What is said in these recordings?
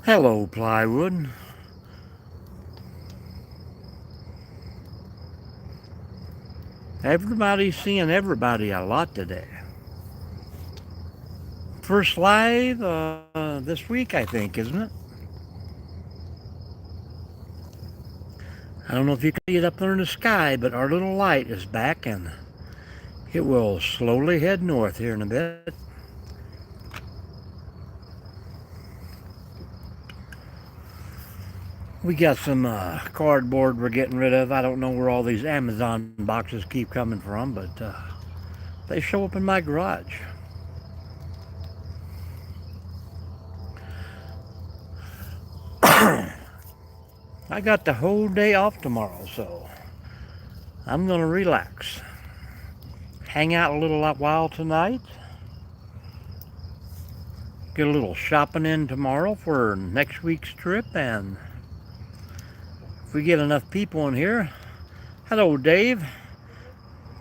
Hello, plywood. Everybody's seeing everybody a lot today. First live this week, I think, isn't it? I don't know if you can see it up there in the sky, but our little light is back and it will slowly head north here in a bit. We got some cardboard we're getting rid of. I don't know where all these Amazon boxes keep coming from, but they show up in my garage. I got the whole day off tomorrow, so I'm going to relax. Hang out a little while tonight. Get a little shopping in tomorrow for next week's trip, and if we get enough people in here. Hello, Dave.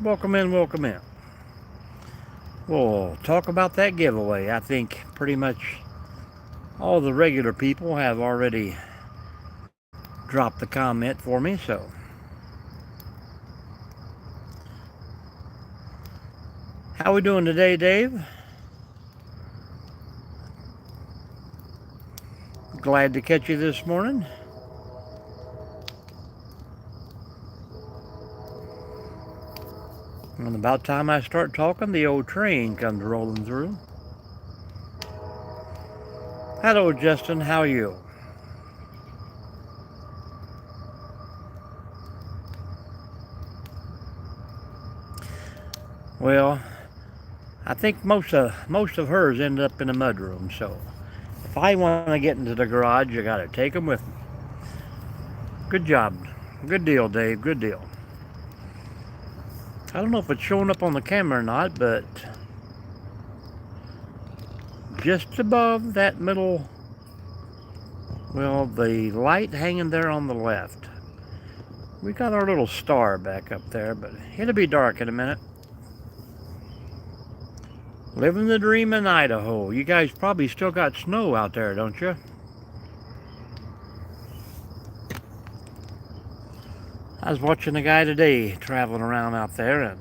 Welcome in, welcome in. We'll talk about that giveaway. I think pretty much all the regular people have already dropped the comment for me, so how we doing today, Dave? Glad to catch you this morning. And about time I start talking, the old train comes rolling through. Hello, Justin. How are you? Well, I think most of hers ended up in a mudroom, so if I want to get into the garage, I got to take them with me. Good job. Good deal, Dave. Good deal. I don't know if it's showing up on the camera or not, but just above that middle, well, the light hanging there on the left, we got our little star back up there, but it'll be dark in a minute. Living the dream in Idaho. You guys probably still got snow out there, don't you? I was watching a guy today traveling around out there and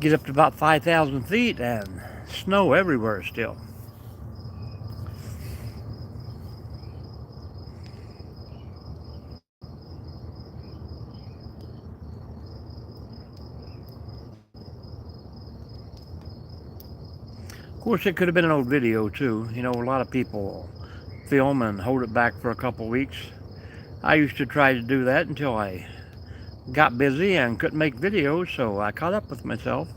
get up to about 5,000 feet and snow everywhere still. Of course, it could have been an old video too. You know, a lot of people film and hold it back for a couple weeks. I used to try to do that until I got busy and couldn't make videos, so I caught up with myself.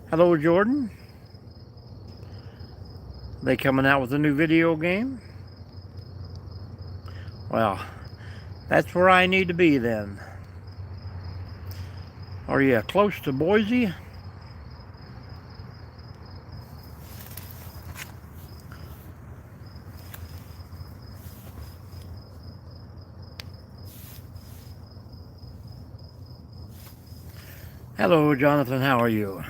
Hello, Jordan. They coming out with a new video game? Well, that's where I need to be then. Are you close to Boise? Hello, Jonathan. How are you?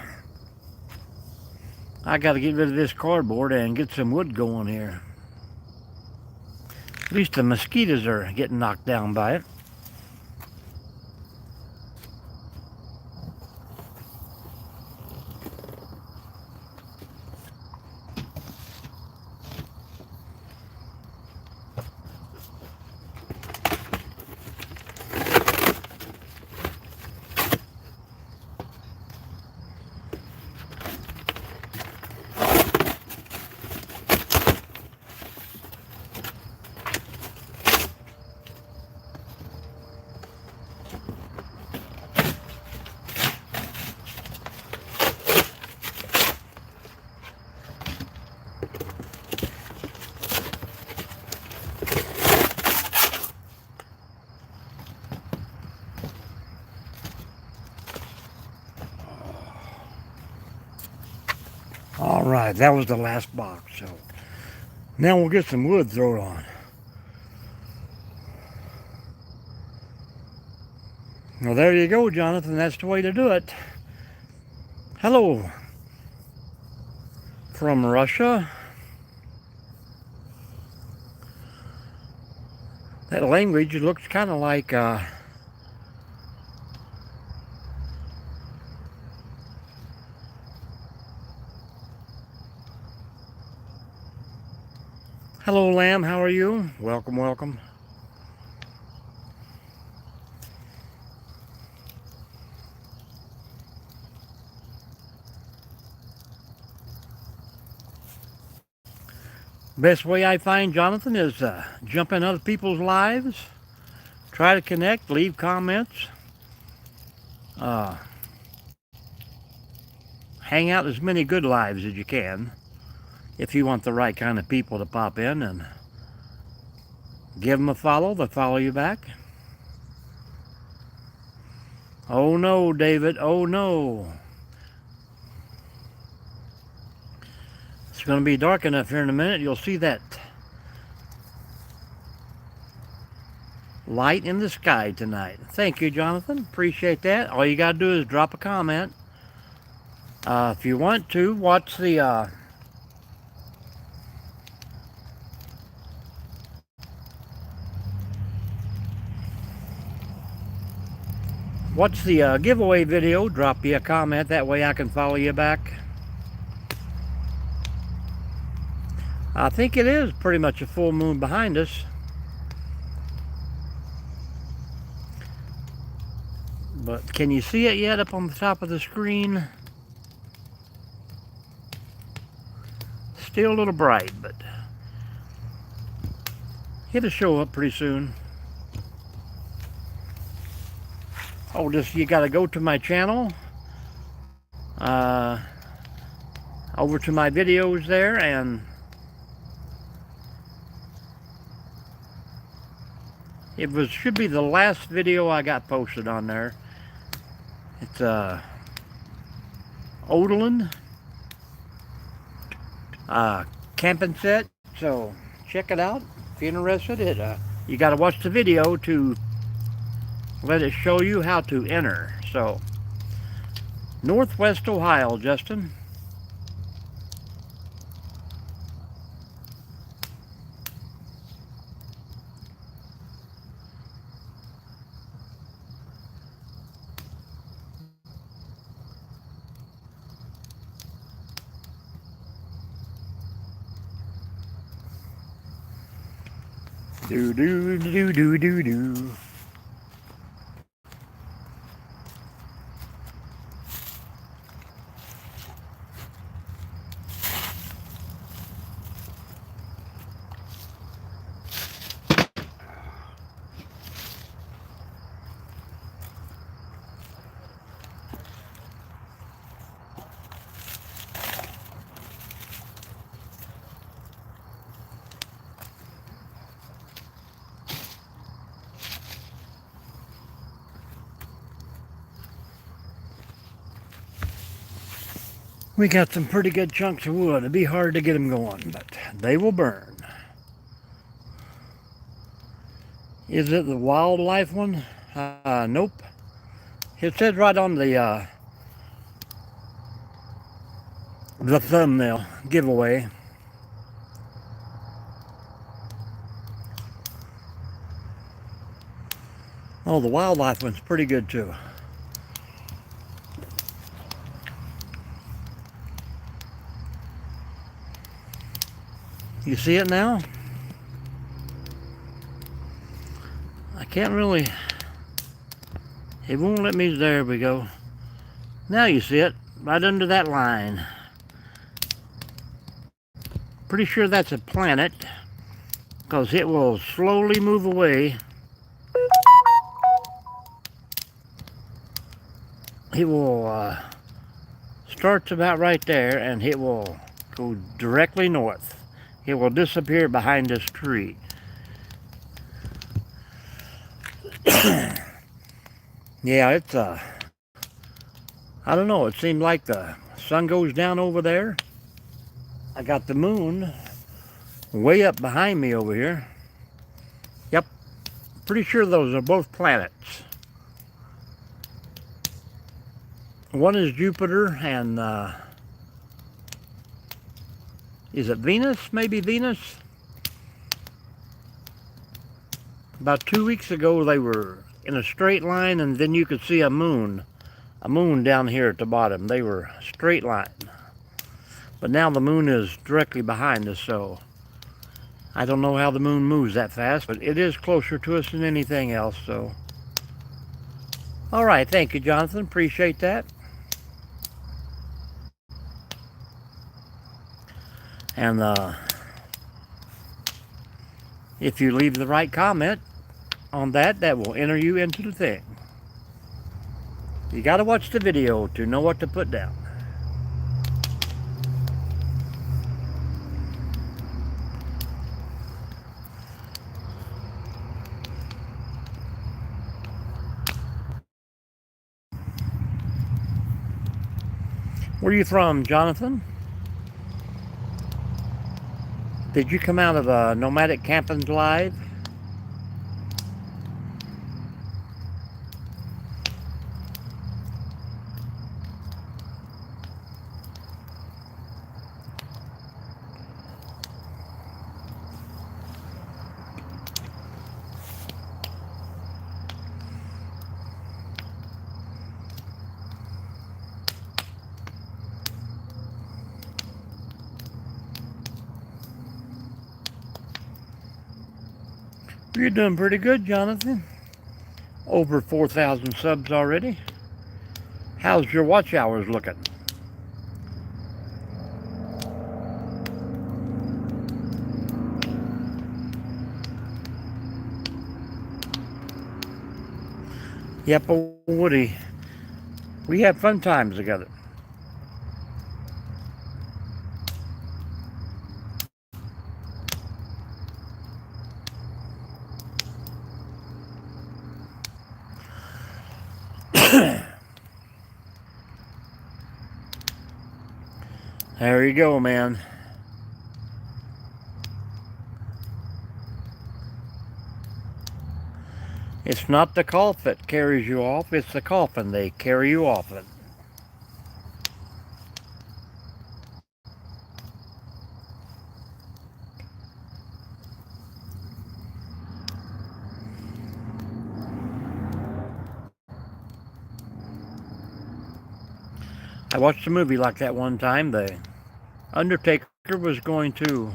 I got to get rid of this cardboard and get some wood going here. At least the mosquitoes are getting knocked down by it. All right, that was the last box. So now we'll get some wood thrown on. Well, there you go, Jonathan. That's the way to do it. Hello, from Russia. That language looks kind of like hello, Lamb, how are you? Welcome, welcome. Best way I find, Jonathan, is jump in other people's lives, try to connect, leave comments, hang out as many good lives as you can if you want the right kind of people to pop in, and give them a follow, they'll follow you back. Oh no, David, oh no. It's going to be dark enough here in a minute. You'll see that light in the sky tonight. Thank you, Jonathan. Appreciate that. All you got to do is drop a comment. If you want to, watch the giveaway video. Drop you a comment. That way I can follow you back. I think it is pretty much a full moon behind us. But can you see it yet up on the top of the screen? Still a little bright, but it'll show up pretty soon. Oh, just you gotta go to my channel, over to my videos there, and should be the last video I got posted on there. It's Odland camping set, so check it out if you're interested. You got to watch the video to let it show you how to enter. So Northwest Ohio, Justin. Do do do do do do. We got some pretty good chunks of wood. It'd be hard to get them going, but they will burn. Is it the wildlife one? Nope. It says right on the thumbnail giveaway. Oh, the wildlife one's pretty good too. You see it now? I can't really, it won't let me, there we go. Now you see it, right under that line. Pretty sure that's a planet, because it will slowly move away. It will, starts about right there, and it will go directly north. It will disappear behind this tree. Yeah, it's I don't know, it seemed like the sun goes down over there. I got the moon way up behind me over here. Yep, pretty sure those are both planets. One is Jupiter, and Is it Venus? Maybe Venus? About 2 weeks ago, they were in a straight line, and then you could see a moon down here at the bottom. They were straight line. But now the moon is directly behind us, so I don't know how the moon moves that fast, but it is closer to us than anything else, so. All right, thank you, Jonathan. Appreciate that. And if you leave the right comment on that, that will enter you into the thing. You got to watch the video to know what to put down. Where are you from, Jonathan? Did you come out of Nomadic Campings Live? You're doing pretty good, Jonathan. Over 4,000 subs already. How's your watch hours looking? Yep, old Woody. We have fun times together. There you go, man. It's not the cough that carries you off, it's the coffin they carry you off in. I watched a movie like that one time. The Undertaker was going to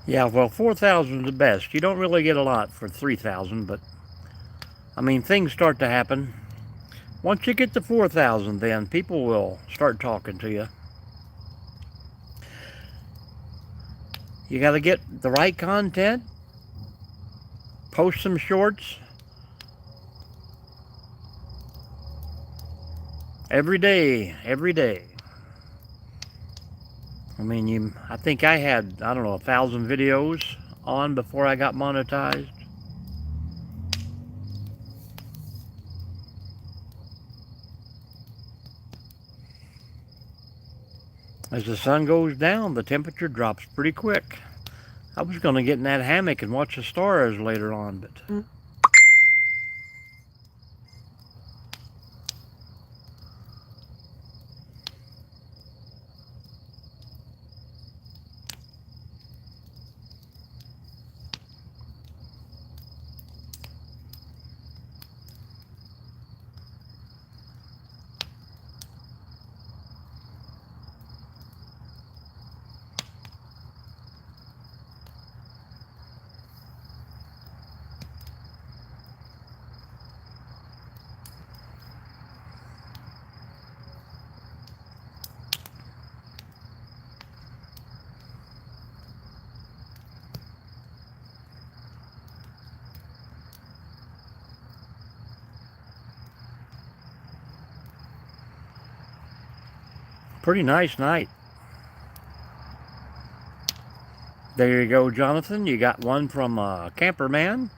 yeah, well, 4,000 is the best. You don't really get a lot for 3,000, but I mean, things start to happen. Once you get to 4,000, then people will start talking to you. You got to get the right content, post some shorts every day. I mean, I think I had, I don't know, 1,000 videos on before I got monetized. As the sun goes down, the temperature drops pretty quick. I was going to get in that hammock and watch the stars later on, but pretty nice night. There you go, Jonathan. You got one from Camperman.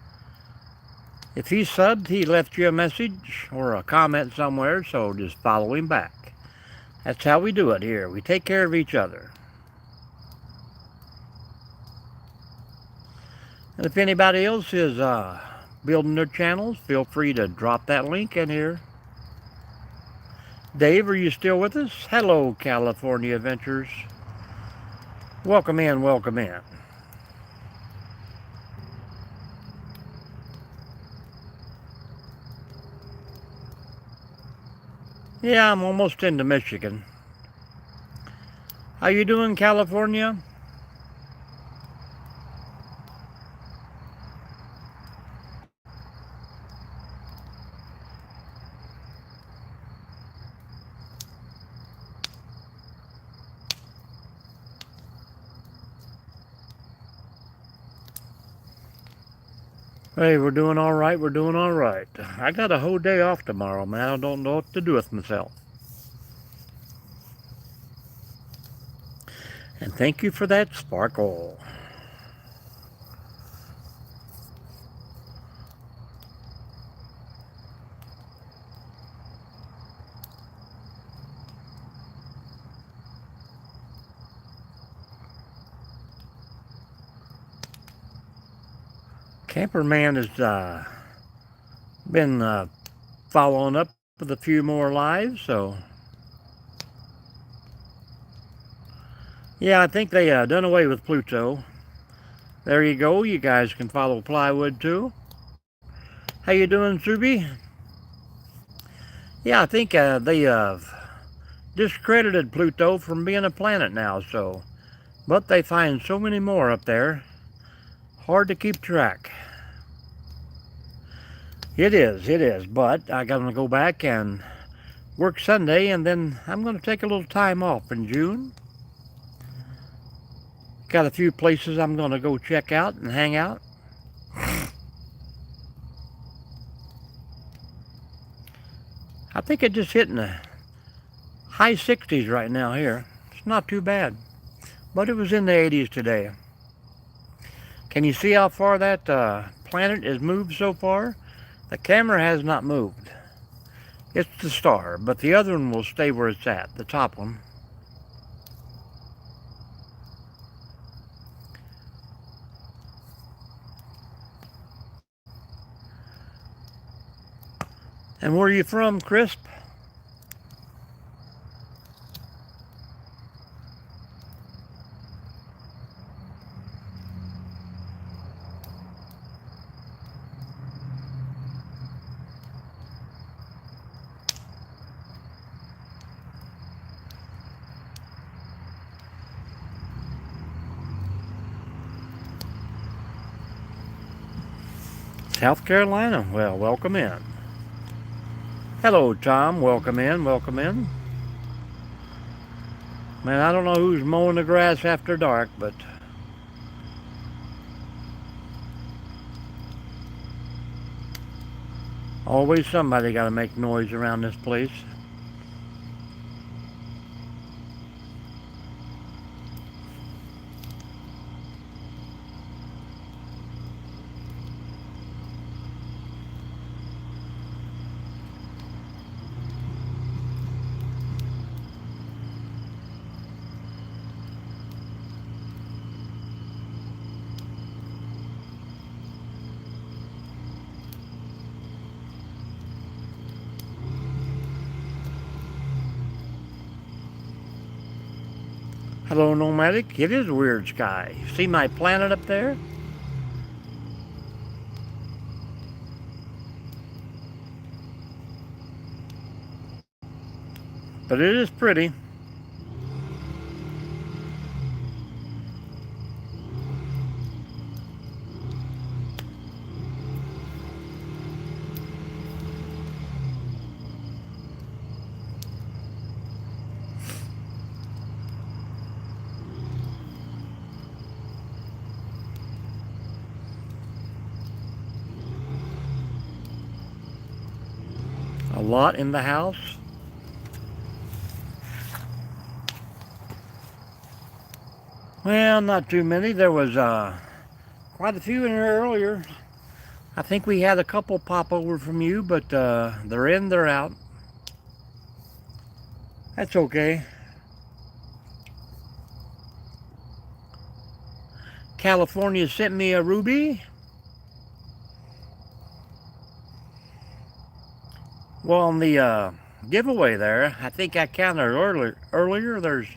If he subbed, he left you a message or a comment somewhere, so just follow him back. That's how we do it here. We take care of each other. And if anybody else is building their channels, feel free to drop that link in here. Dave, are you still with us? Hello, California Adventures. Welcome in, welcome in. Yeah, I'm almost into Michigan. How you doing, California? Hey, we're doing all right, we're doing all right. I got a whole day off tomorrow, man. I don't know what to do with myself. And thank you for that sparkle. Camperman has been following up with a few more lives, so yeah, I think they done away with Pluto. There you go. You guys can follow Plywood too. How you doing, Subi? Yeah, I think they discredited Pluto from being a planet now, so. But they find so many more up there. Hard to keep track. It is. But I gotta go back and work Sunday, and then I'm gonna take a little time off in June. Got a few places I'm gonna go check out and hang out. I think it just hitting the high 60s right now here. It's not too bad. But it was in the 80s today. Can you see how far that planet has moved so far? The camera has not moved. It's the star, but the other one will stay where it's at, the top one. And where are you from, Crisp? South Carolina. Well, welcome in. Hello, Tom. Welcome in, welcome in. Man, I don't know who's mowing the grass after dark, but always somebody got to make noise around this place. Hello, Nomadic. It is a weird sky. See my planet up there? But it is pretty. A lot in the house. Well, not too many. There was quite a few in here earlier. I think we had a couple pop over from you, but they're in, they're out. That's okay. California sent me a ruby. Well, on the giveaway there. I think I counted earlier. There's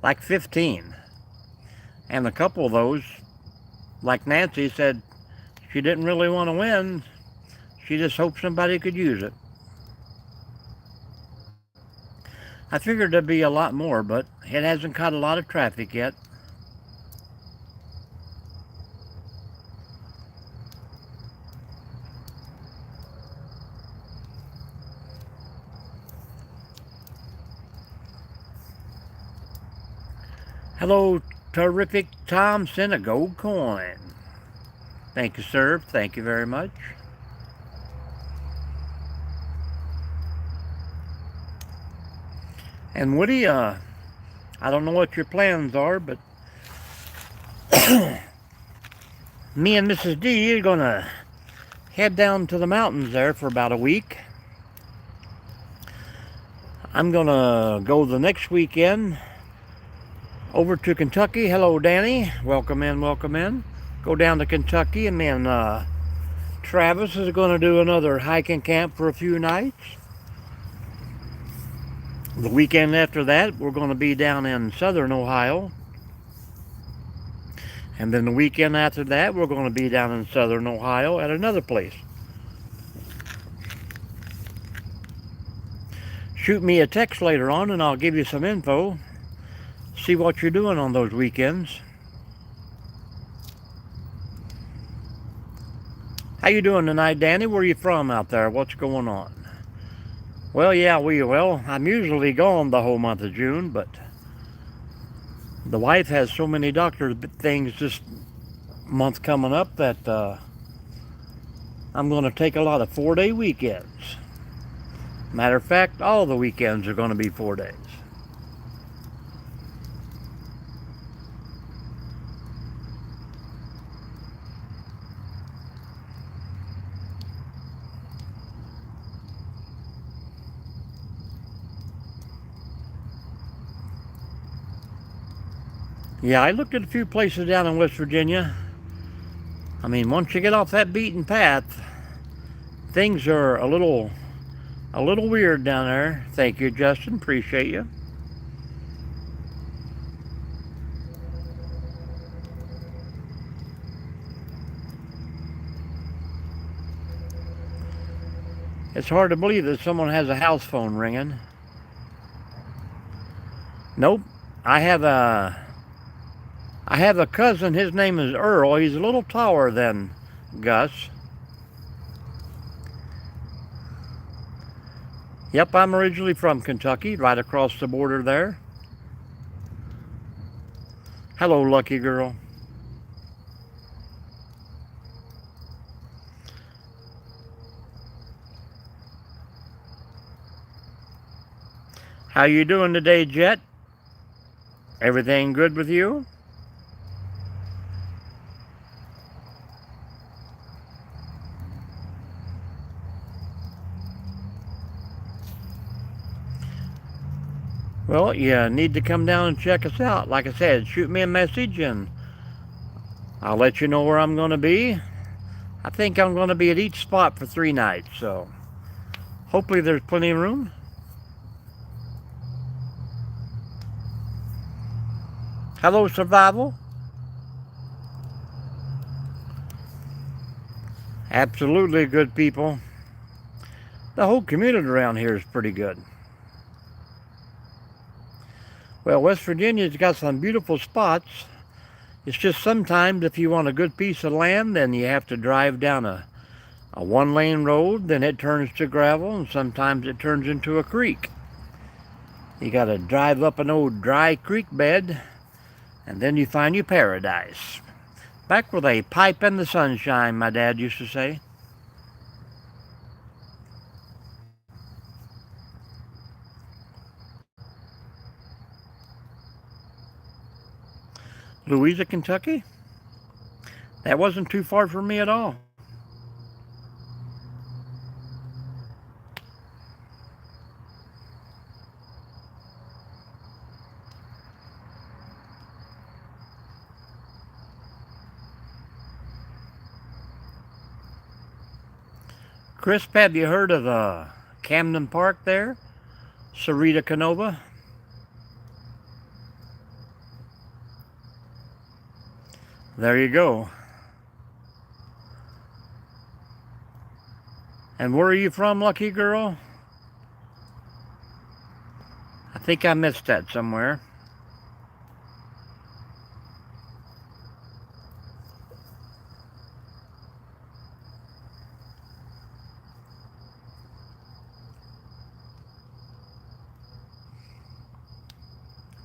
like 15. And a couple of those, like Nancy said, she didn't really want to win. She just hoped somebody could use it. I figured there'd be a lot more, but it hasn't caught a lot of traffic yet. Hello, Terrific Tom sent a gold coin. Thank you, sir. Thank you very much. And Woody, I don't know what your plans are, but me and Mrs. D are going to head down to the mountains there for about a week. I'm going to go the next weekend over to Kentucky. Hello, Danny. Welcome in, welcome in. Go down to Kentucky, and then Travis is going to do another hiking camp for a few nights. The weekend after that, we're going to be down in southern Ohio. And then the weekend after that, we're going to be down in southern Ohio at another place. Shoot me a text later on and I'll give you some info. See what you're doing on those weekends. How you doing tonight, Danny? Where are you from out there? What's going on? Well, yeah, I'm usually gone the whole month of June, but the wife has so many doctor things this month coming up that I'm going to take a lot of 4-day weekends. Matter of fact, all the weekends are going to be 4 days. Yeah, I looked at a few places down in West Virginia. I mean, once you get off that beaten path, things are a little weird down there. Thank you, Justin. Appreciate you. It's hard to believe that someone has a house phone ringing. Nope. I have a cousin. His name is Earl. He's a little taller than Gus. Yep, I'm originally from Kentucky, right across the border there. Hello, lucky girl. How you doing today, Jet? Everything good with you? Well, you need to come down and check us out. Like I said, shoot me a message and I'll let you know where I'm going to be. I think I'm going to be at each spot for 3 nights, so hopefully there's plenty of room. Hello, Survival. Absolutely good people. The whole community around here is pretty good. Well, West Virginia's got some beautiful spots. It's just sometimes if you want a good piece of land, then you have to drive down a 1-lane road, then it turns to gravel, and sometimes it turns into a creek. You got to drive up an old dry creek bed, and then you find your paradise. Back where they pipe in the sunshine, my dad used to say. Louisa, Kentucky? That wasn't too far from me at all. Crisp, have you heard of Camden Park there? Sarita Canova. There you go. And where are you from, lucky girl? I think I missed that somewhere.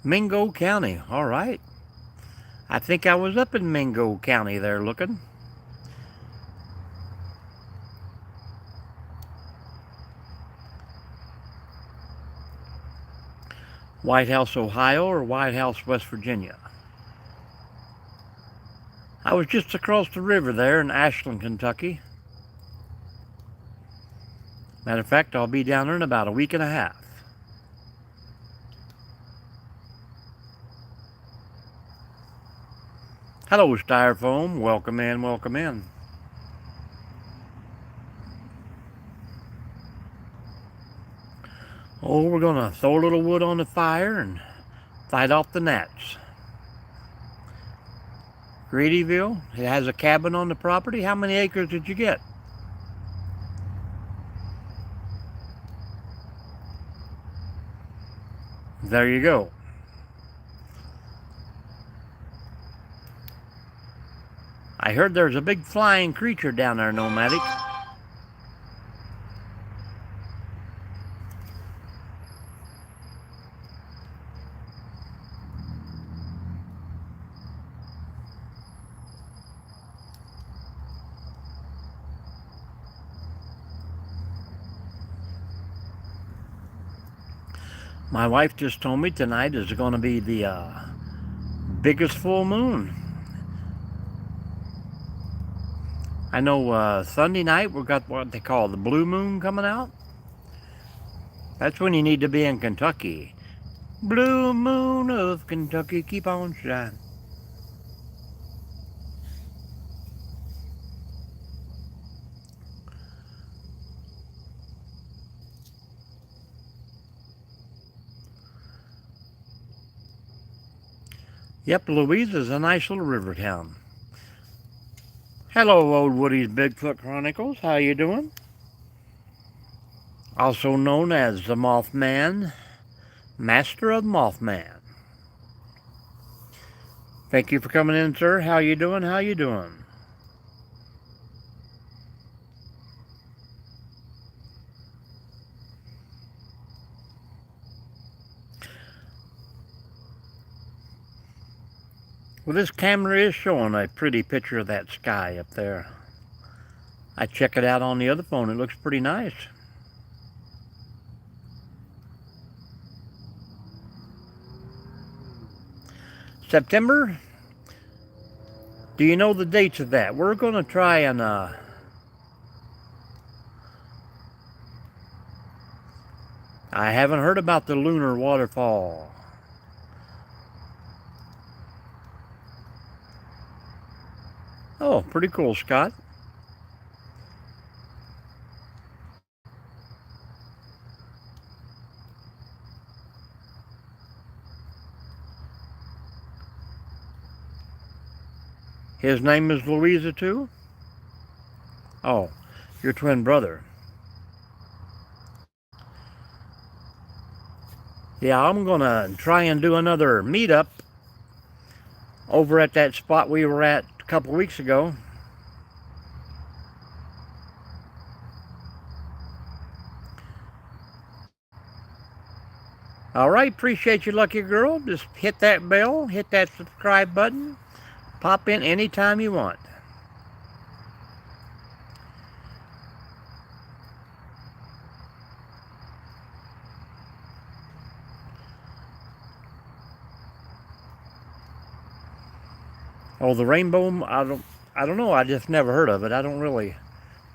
Mingo County, all right. I think I was up in Mingo County there looking. White House, Ohio, or White House, West Virginia. I was just across the river there in Ashland, Kentucky. Matter of fact, I'll be down there in about a week and a half. Hello, Styrofoam. Welcome in, welcome in. Oh, we're going to throw a little wood on the fire and fight off the gnats. Gradyville, it has a cabin on the property. How many acres did you get? There you go. I heard there's a big flying creature down there, Nomadic. My wife just told me tonight is going to be the biggest full moon. I know Sunday night we've got what they call the blue moon coming out. That's when you need to be in Kentucky. Blue moon of Kentucky, keep on shining. Yep, Louise is a nice little river town. Hello, Old Woody's Bigfoot Chronicles. How you doing? Also known as the Mothman, Master of Mothman. Thank you for coming in, sir. How you doing? How you doing? Well, this camera is showing a pretty picture of that sky up there. I check it out on the other phone. It looks pretty nice. September? Do you know the dates of that? We're going to try and I haven't heard about the lunar waterfall. Oh, pretty cool, Scott. His name is Louisa too? Oh, your twin brother. Yeah, I'm gonna try and do another meetup over at that spot we were at a couple weeks ago. Alright, appreciate you, lucky girl. Just hit that bell, hit that subscribe button. Pop in anytime you want. Oh, the rainbow, I don't know, I just never heard of it. I don't really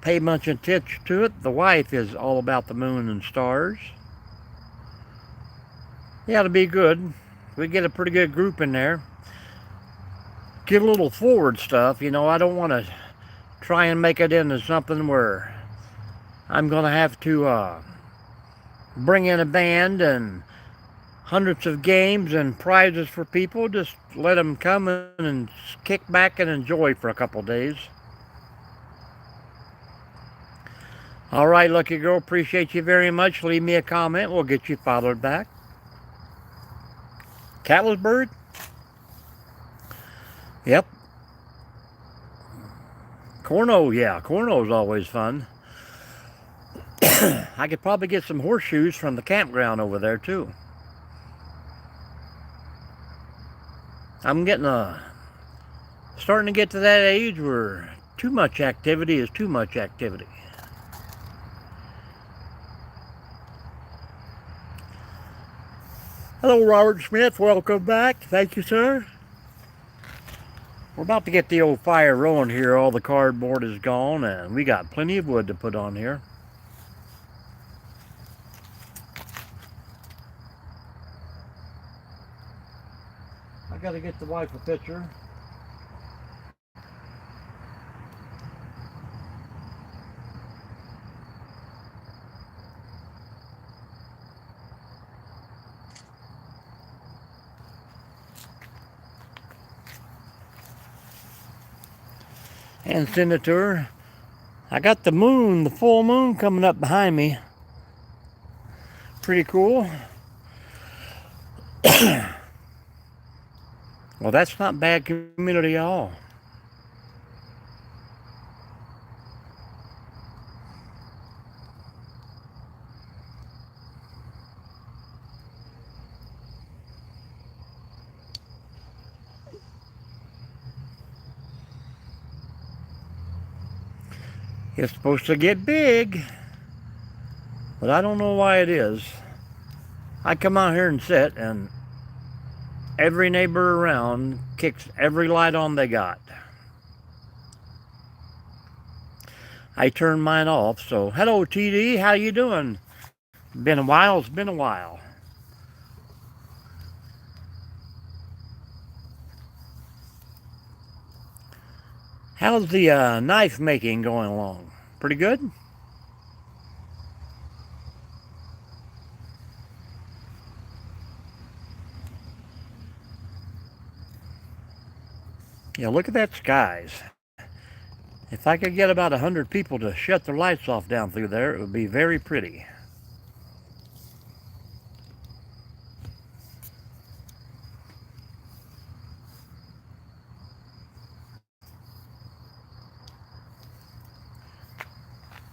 pay much attention to it. The wife is all about the moon and stars. Yeah, it'll be good. We get a pretty good group in there. Get a little forward stuff, you know. I don't want to try and make it into something where I'm going to have to bring in a band and hundreds of games and prizes for people. Just let them come and kick back and enjoy for a couple days. All right, lucky girl, appreciate you very much. Leave me a comment. We'll get you followed back. Catlettsburg? Yep. Corno, yeah, corno's always fun. I could probably get some horseshoes from the campground over there too. I'm starting to get to that age where too much activity is too much activity. Hello, Robert Smith. Welcome back. Thank you, sir. We're about to get the old fire rolling here. All the cardboard is gone, and we got plenty of wood to put on here. I gotta get the wife a picture. And send it to her. I got the moon, the full moon coming up behind me. Pretty cool. Well, that's not bad community at all. It's supposed to get big, but I don't know why it is. I come out here and sit, and every neighbor around kicks every light on they got. I turned mine off, so hello TD, how you doing? Been a while, it's been a while. How's the knife making going along? Pretty good? Yeah, look at that skies. If I could get about 100 people to shut their lights off down through there, it would be very pretty.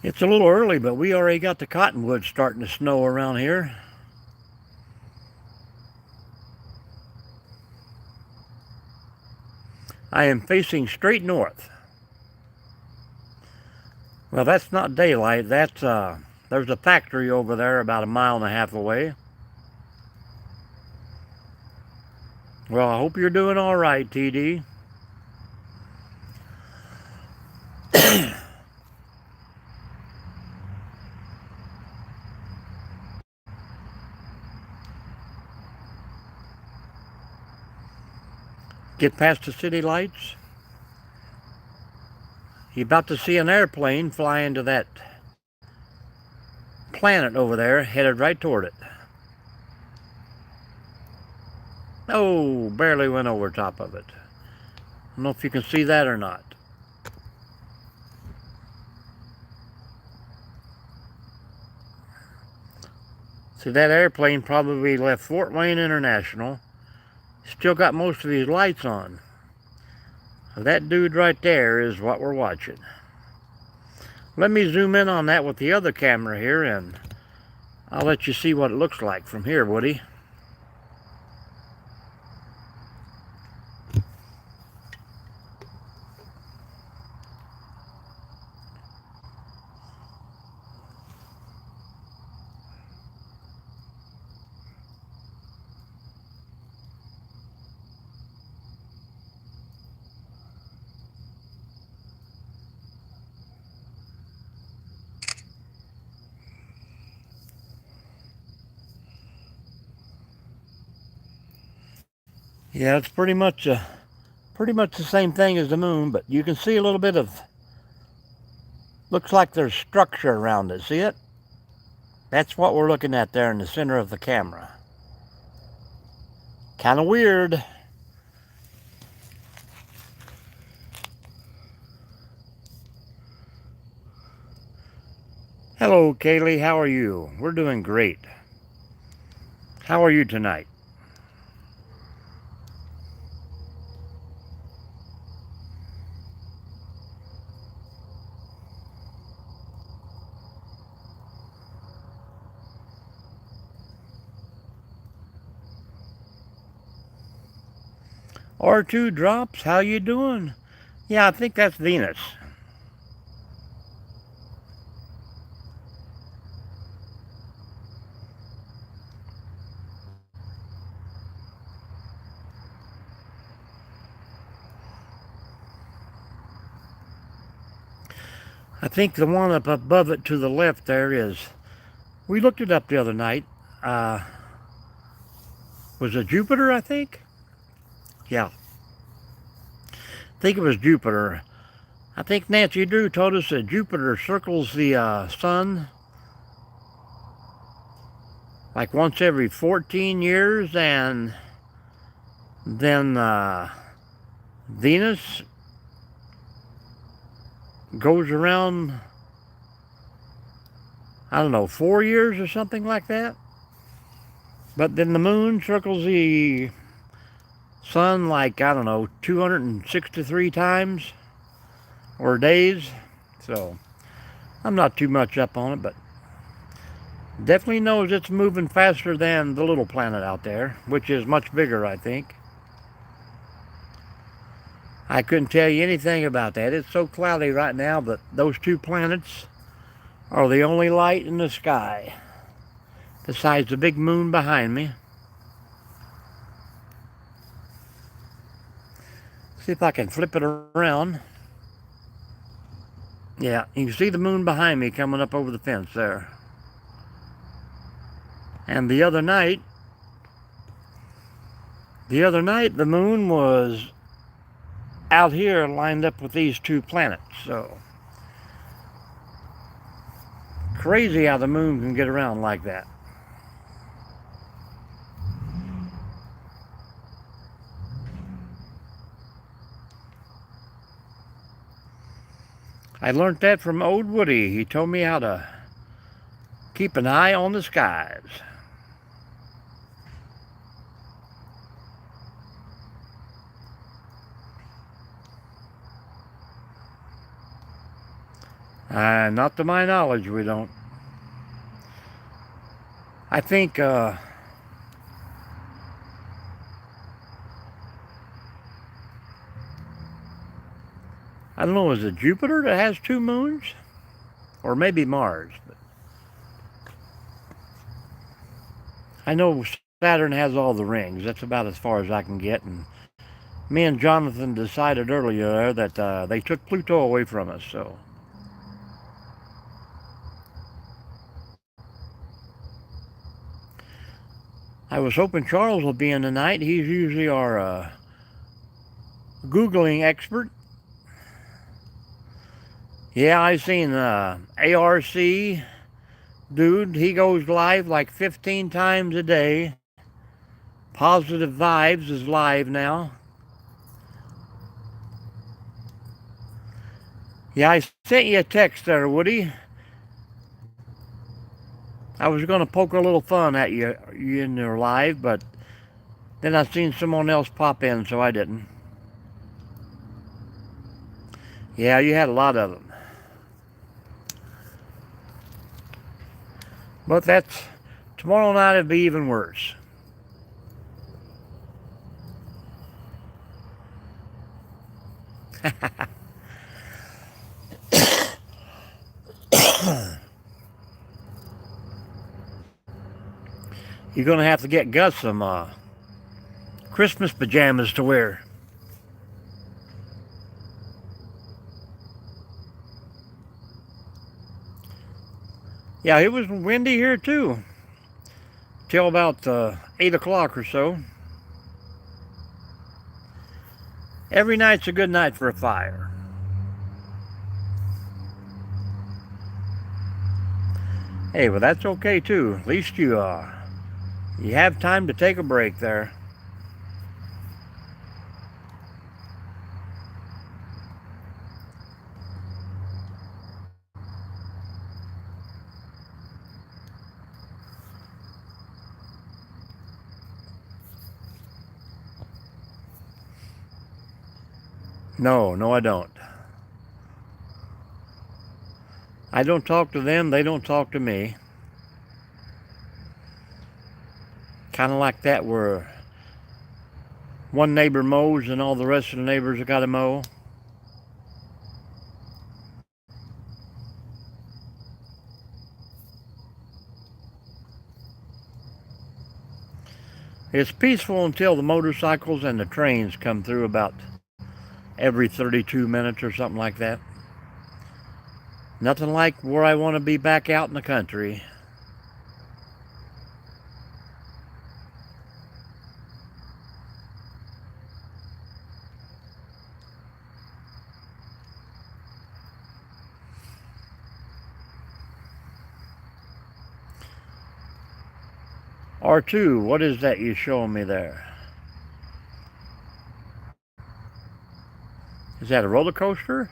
It's a little early, but we already got the cottonwood starting to snow around here. I am facing straight north. Well, that's not daylight. That's there's a factory over there about a mile and a half away. Well, I hope you're doing all right, TD. Get past the city lights. You're about to see an airplane fly into that planet over there, headed right toward it. Oh, barely went over top of it. I don't know if you can see that or not. See, that airplane probably left Fort Wayne International. Still got most of these lights on. That dude right there is what we're watching. Let me zoom in on that with the other camera here, and I'll let you see what it looks like from here, Woody. Yeah, it's pretty much the same thing as the moon, but you can see a little bit of, looks like there's structure around it. See it? That's what we're looking at there in the center of the camera. Kind of weird. Hello, Kaylee. How are you? We're doing great. How are you tonight? R2 Drops, how you doing? Yeah, I think that's Venus. I think the one up above it to the left there is, we looked it up the other night, was it Jupiter, I think? Yeah, I think it was Jupiter. I think Nancy Drew told us that Jupiter circles the sun like once every 14 years, and then Venus goes around, I don't know, 4 years or something like that. But then the moon circles the sun like, I don't know, 263 times or days. So I'm not too much up on it, but definitely knows it's moving faster than the little planet out there, which is much bigger, I think. I couldn't tell you anything about that. It's so cloudy right now, but those two planets are the only light in the sky, besides the big moon behind me. See if I can flip it around. Yeah, you can see the moon behind me coming up over the fence there. And the other night, the moon was out here lined up with these two planets. So crazy how the moon can get around like that. I learned that from old Woody. He told me how to keep an eye on the skies. Not to my knowledge, we don't. I think, I don't know, is it Jupiter that has two moons? Or maybe Mars. But I know Saturn has all the rings. That's about as far as I can get. And me and Jonathan decided earlier that they took Pluto away from us, so. I was hoping Charles will be in tonight. He's usually our Googling expert. Yeah, I seen ARC dude. He goes live like 15 times a day. Positive Vibes is live now. Yeah, I sent you a text there, Woody. I was going to poke a little fun at you in your live, but then I seen someone else pop in, so I didn't. Yeah, you had a lot of them. But that's, tomorrow night it'll be even worse. You're going to have to get Gus some Christmas pajamas to wear. Yeah, it was windy here too, till about 8 o'clock or so. Every night's a good night for a fire. Hey, well, that's okay too. At least you have time to take a break there. No, I don't. I don't talk to them, they don't talk to me. Kind of like that where one neighbor mows and all the rest of the neighbors have got to mow. It's peaceful until the motorcycles and the trains come through about every 32 minutes or something like that. Nothing like where I want to be back out in the country. R2, what is that you're showing me there? Is that a roller coaster?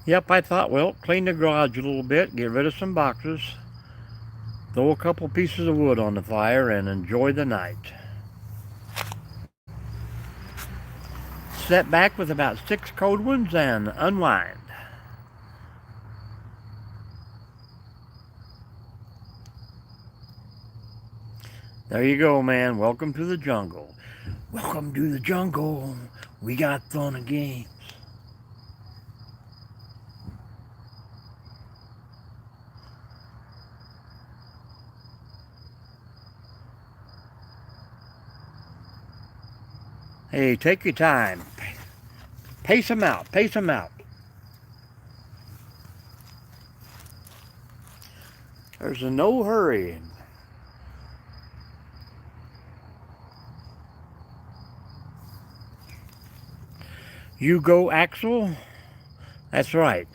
Yep, I thought, well, clean the garage a little bit, get rid of some boxes, throw a couple pieces of wood on the fire, and enjoy the night. Sit back with about 6 cold ones and unwind. There you go, man. Welcome to the jungle. Welcome to the jungle. We got fun and games. Hey, take your time. Pace them out. Pace them out. There's no hurry. You go, Axel? That's right.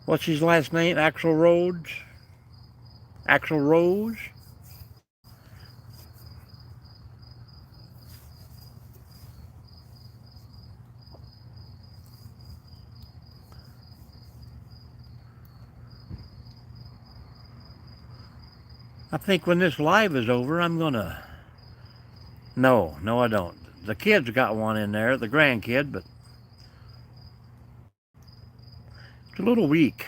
What's his last name? Axel Rhodes? Axel Rose? I think when this live is over, I'm gonna... No, I don't. The kid's got one in there, the grandkid, but it's a little weak.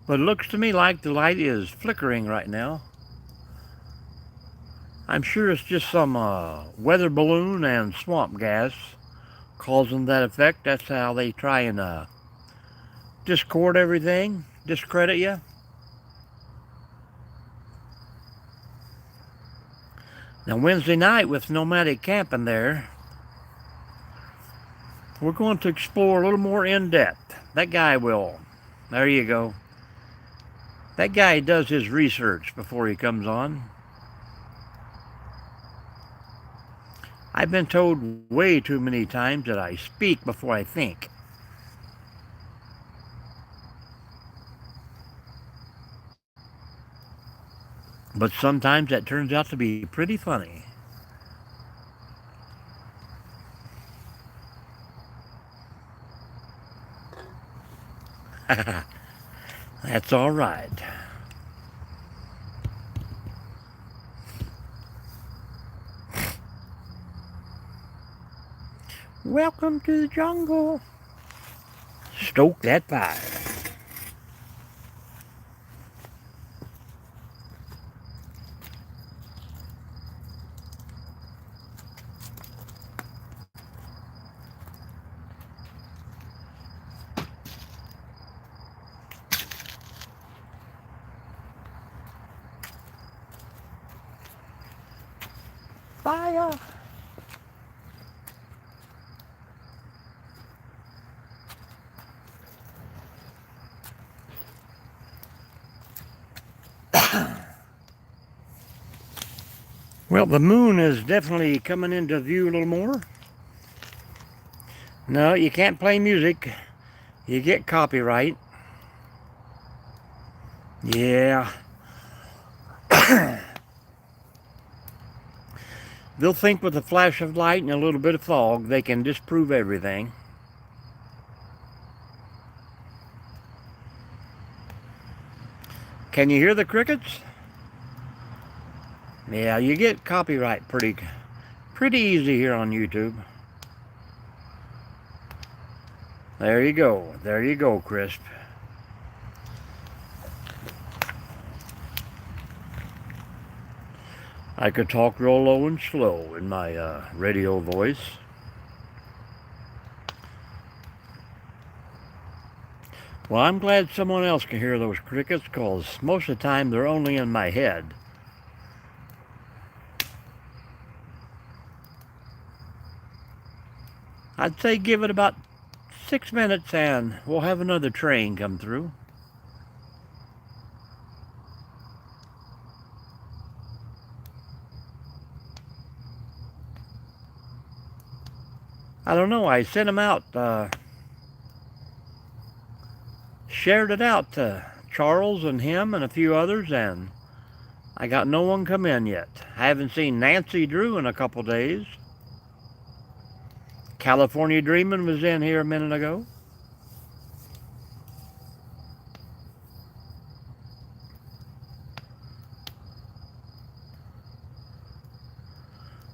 But it looks to me like the light is flickering right now. I'm sure it's just some weather balloon and swamp gas causing that effect. That's how they try and discord everything, discredit you. Now Wednesday night with Nomadic Camping there, we're going to explore a little more in depth. That guy will. There you go. That guy does his research before he comes on. I've been told way too many times that I speak before I think. But sometimes that turns out to be pretty funny. That's all right. Welcome to the jungle. Stoke that fire. Fire. Well, the moon is definitely coming into view a little more. No, you can't play music. You get copyright. Yeah. They'll think with a flash of light and a little bit of fog, they can disprove everything. Can you hear the crickets? Yeah, you get copyright pretty easy here on YouTube. There you go. There you go, Crisp. I could talk real low and slow in my radio voice. Well, I'm glad someone else can hear those crickets, because most of the time they're only in my head. I'd say give it about 6 minutes and we'll have another train come through. I don't know, I sent them out, shared it out to Charles and him and a few others, and I got no one come in yet. I haven't seen Nancy Drew in a couple days. California Dreamin' was in here a minute ago.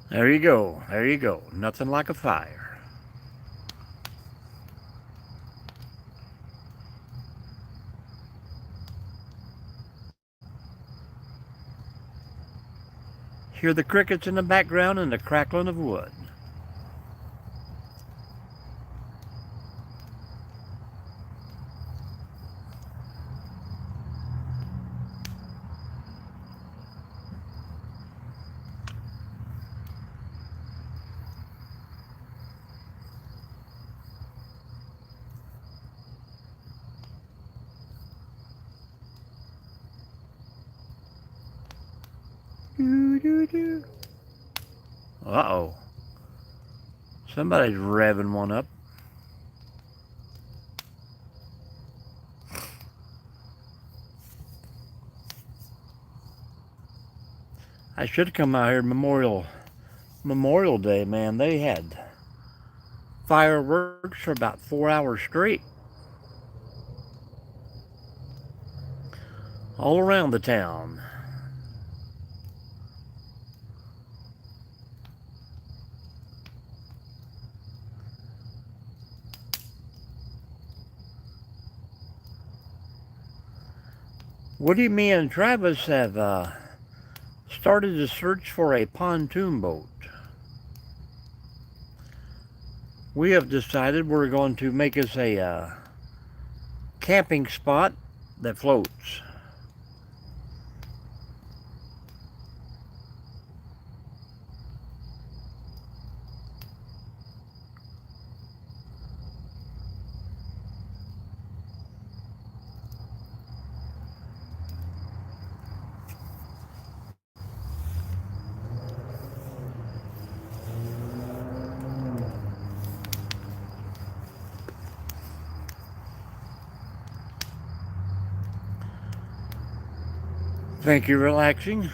There you go, there you go. Nothing like a fire. Hear the crickets in the background and the crackling of wood. Doo-doo-doo. Uh-oh. Somebody's revving one up. I should have come out here Memorial Day, man. They had fireworks for about 4 hours straight. All around the town. Woody, me and Travis have started to search for a pontoon boat. We have decided we're going to make us a camping spot that floats. Thank you, relaxing.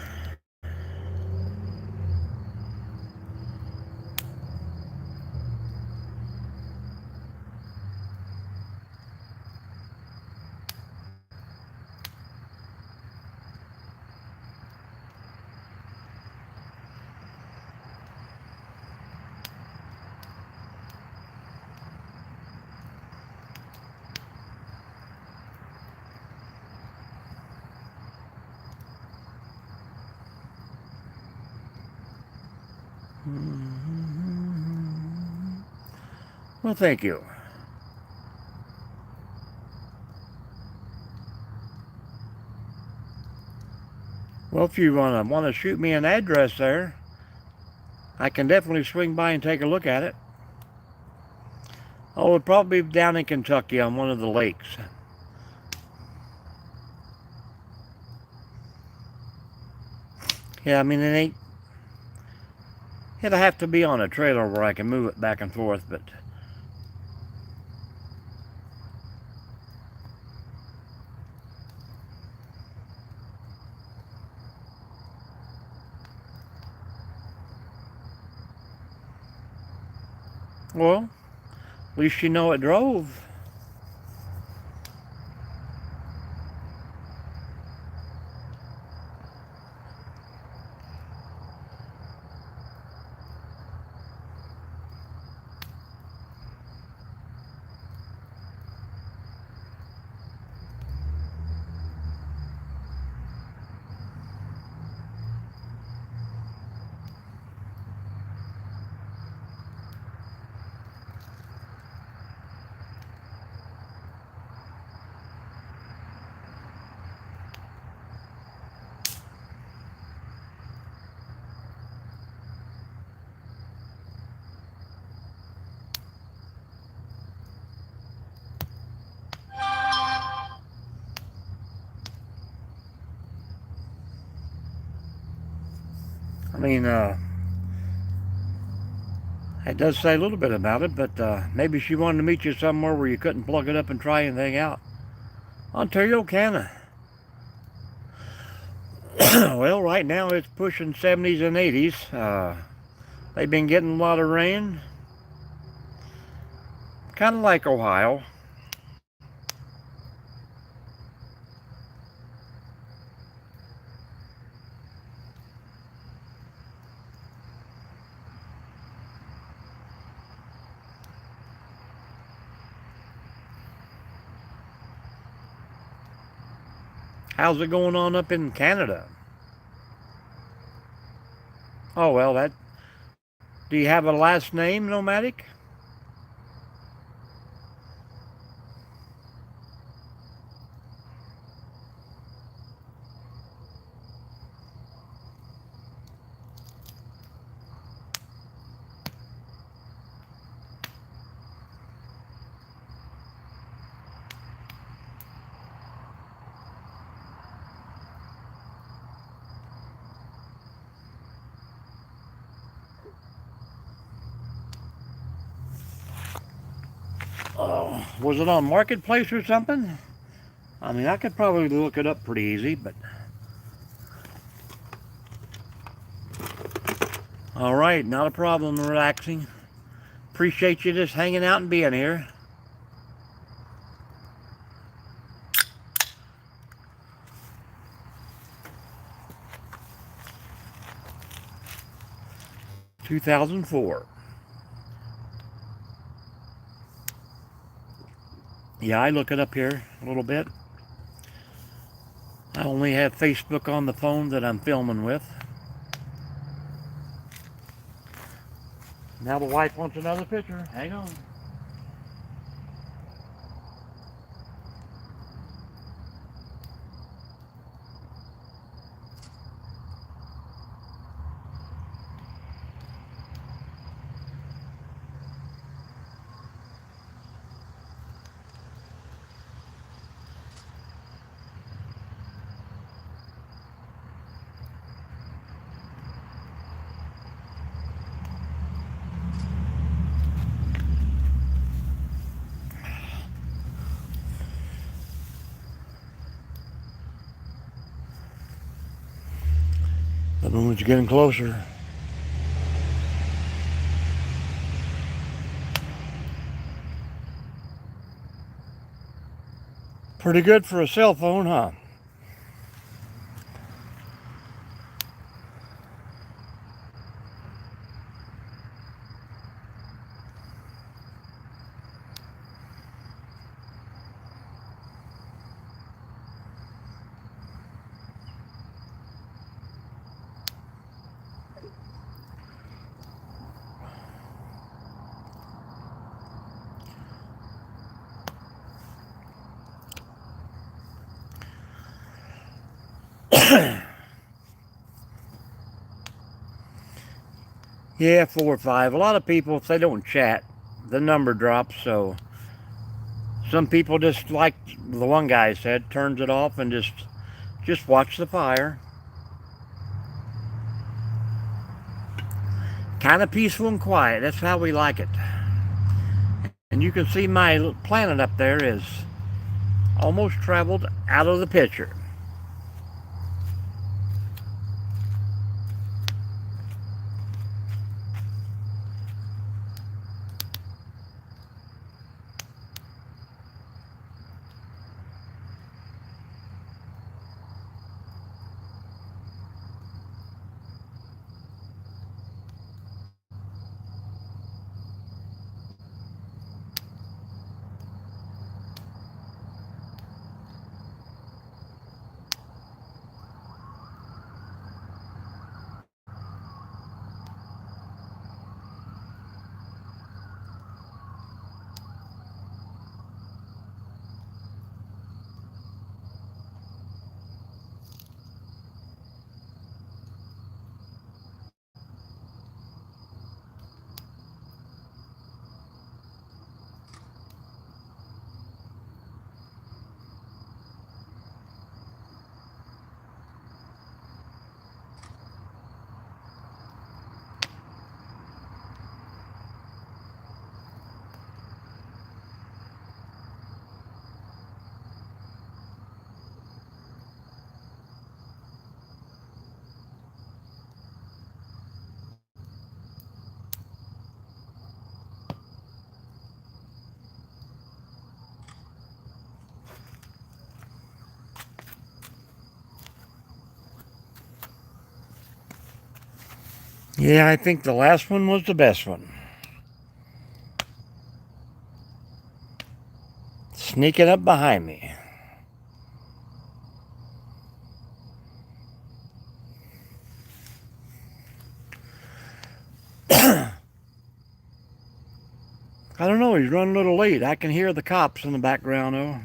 Well, thank you. Well, if you want to shoot me an address there, I can definitely swing by and take a look at it. Oh, it'll probably be down in Kentucky on one of the lakes. Yeah, I mean, It'll have to be on a trailer where I can move it back and forth, but well, at least you know it drove. I mean, it does say a little bit about it, but maybe she wanted to meet you somewhere where you couldn't plug it up and try anything out. Ontario, Canada. Well, right now it's pushing 70s and 80s. They've been getting a lot of rain. Kind of like Ohio. How's it going on up in Canada? Oh, well, that. Do you have a last name, Nomadic? Oh, was it on Marketplace or something? I mean, I could probably look it up pretty easy, but... All right, not a problem, relaxing. Appreciate you just hanging out and being here. (2004). Yeah, I look it up here a little bit. I only have Facebook on the phone that I'm filming with. Now the wife wants another picture. Hang on. The moon's getting closer. Pretty good for a cell phone, huh? Yeah, 4 or 5. A lot of people, if they don't chat, the number drops. So some people just, like the one guy said, turns it off and just watch the fire. Kind of peaceful and quiet. That's how we like it. And you can see my planet up there is almost traveled out of the picture. Yeah, I think the last one was the best one. Sneaking up behind me. I don't know, he's running a little late. I can hear the cops in the background, though.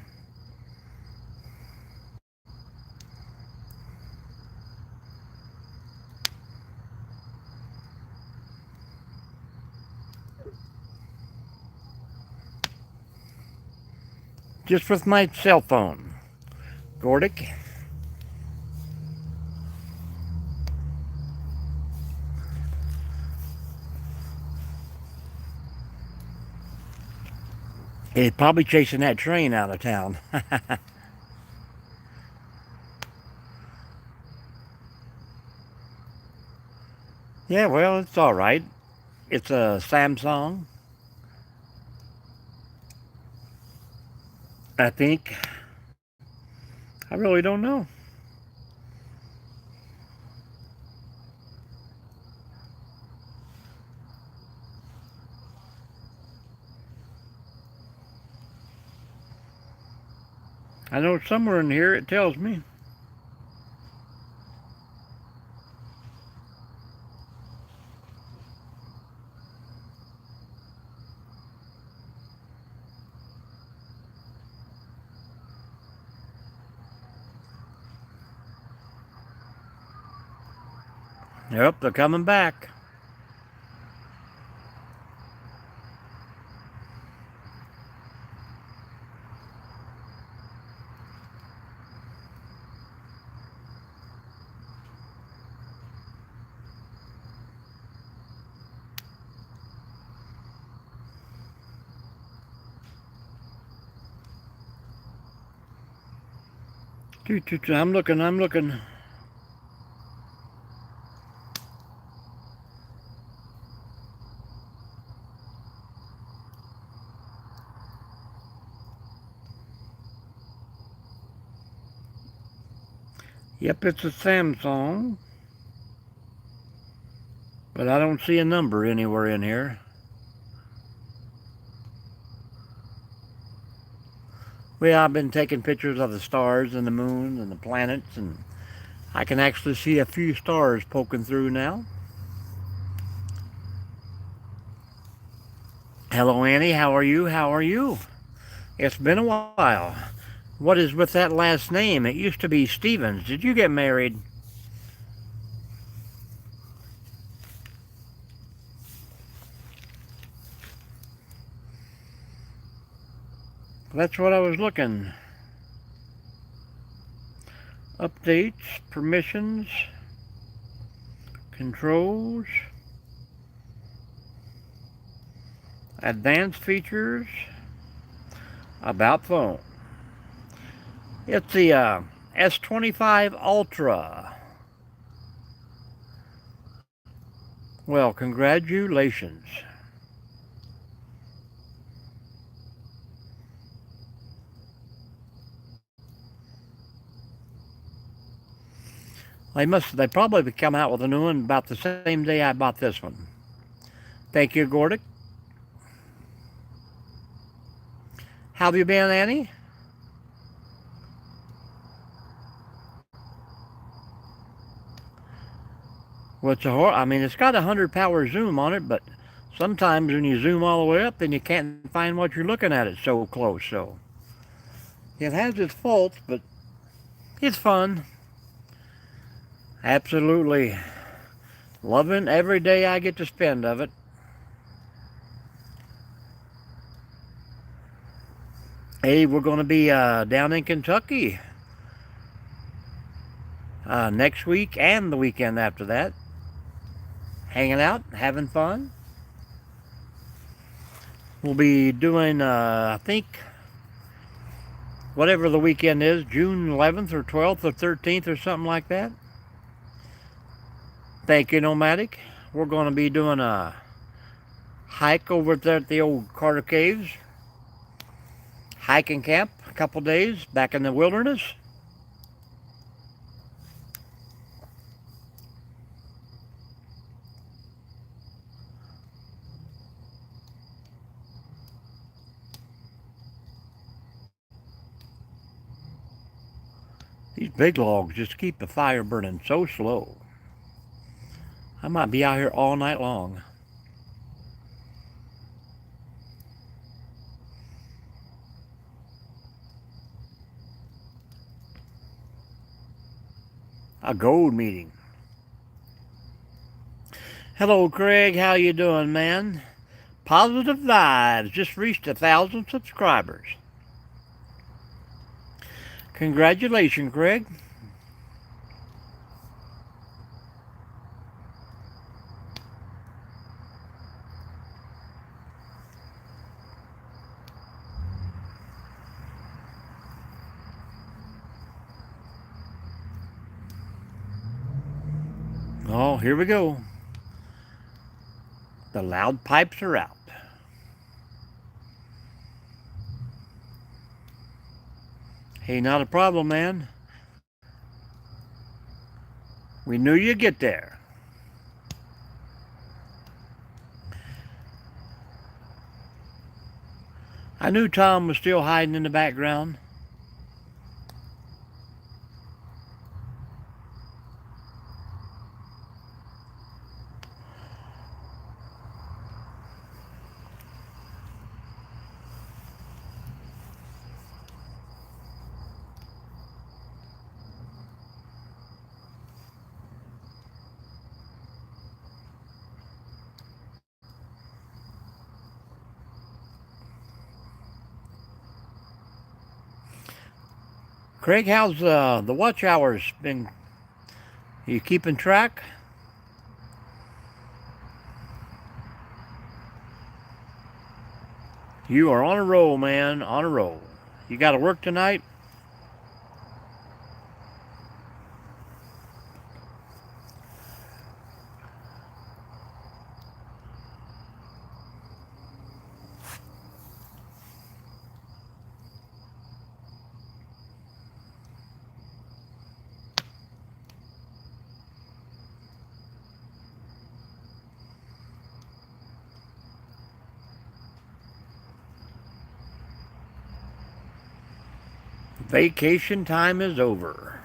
Just with my cell phone. Gordic. He's probably chasing that train out of town. Yeah, well, it's all right. It's a Samsung, I think. I really don't know. I know somewhere in here it tells me. Yep, they're coming back. I'm looking. Yep, it's a Samsung, but I don't see a number anywhere in here. Well, I've been taking pictures of the stars and the moon and the planets, and I can actually see a few stars poking through now. Hello, Annie. How are you? How are you? It's been a while. What is with that last name? It used to be Stevens. Did you get married? That's what I was looking. Updates, permissions, controls. Advanced features about phone. It's the S25 Ultra. Well, congratulations. They probably come out with a new one about the same day I bought this one. Thank you, Gordick. How have you been, Annie? Well, it's got a 100 power zoom on it, but sometimes when you zoom all the way up, then you can't find what you're looking at. It's so close. So it has its faults, but it's fun. Absolutely loving every day I get to spend of it. Hey, we're going to be down in Kentucky next week and the weekend after that. Hanging out, having fun. We'll be doing, I think, whatever the weekend is, June 11th or 12th or 13th or something like that. Thank you, Nomadic. We're going to be doing a hike over there at the old Carter Caves. Hike and camp a couple days back in the wilderness. These big logs just keep the fire burning so slow. I might be out here all night long. A gold meeting. Hello, Craig. How you doing, man? Positive Vibes just reached 1,000 subscribers. Congratulations, Craig. Oh, here we go. The loud pipes are out. Hey, not a problem, man. We knew you'd get there. I knew Tom was still hiding in the background. Craig, how's the watch hours been? Are you keeping track? You are on a roll, man. On a roll. You got to work tonight? Vacation time is over.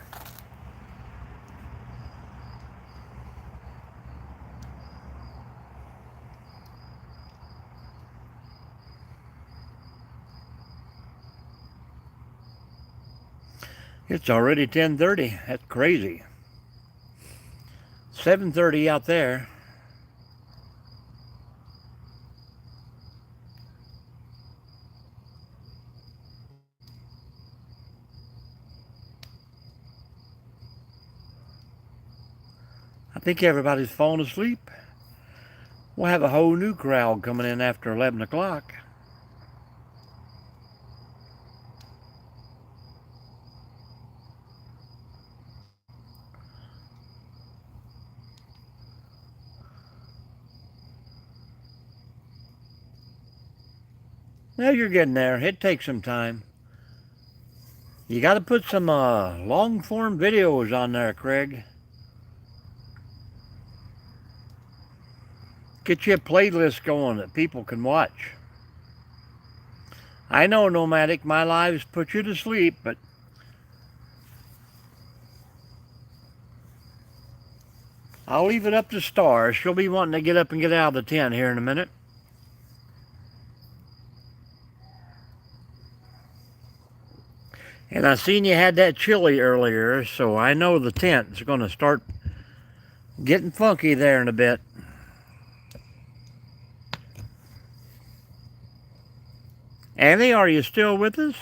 It's already 10:30. That's crazy. 7:30 out there. I think everybody's fallen asleep. We'll have a whole new crowd coming in after 11 o'clock. Now you're getting there. It takes some time. You got to put some long-form videos on there, Craig. Get you a playlist going that people can watch. I know, Nomadic, my lives put you to sleep, but I'll leave it up to Star. She'll be wanting to get up and get out of the tent here in a minute. And I seen you had that chili earlier, so I know the tent's going to start getting funky there in a bit. Annie, are you still with us?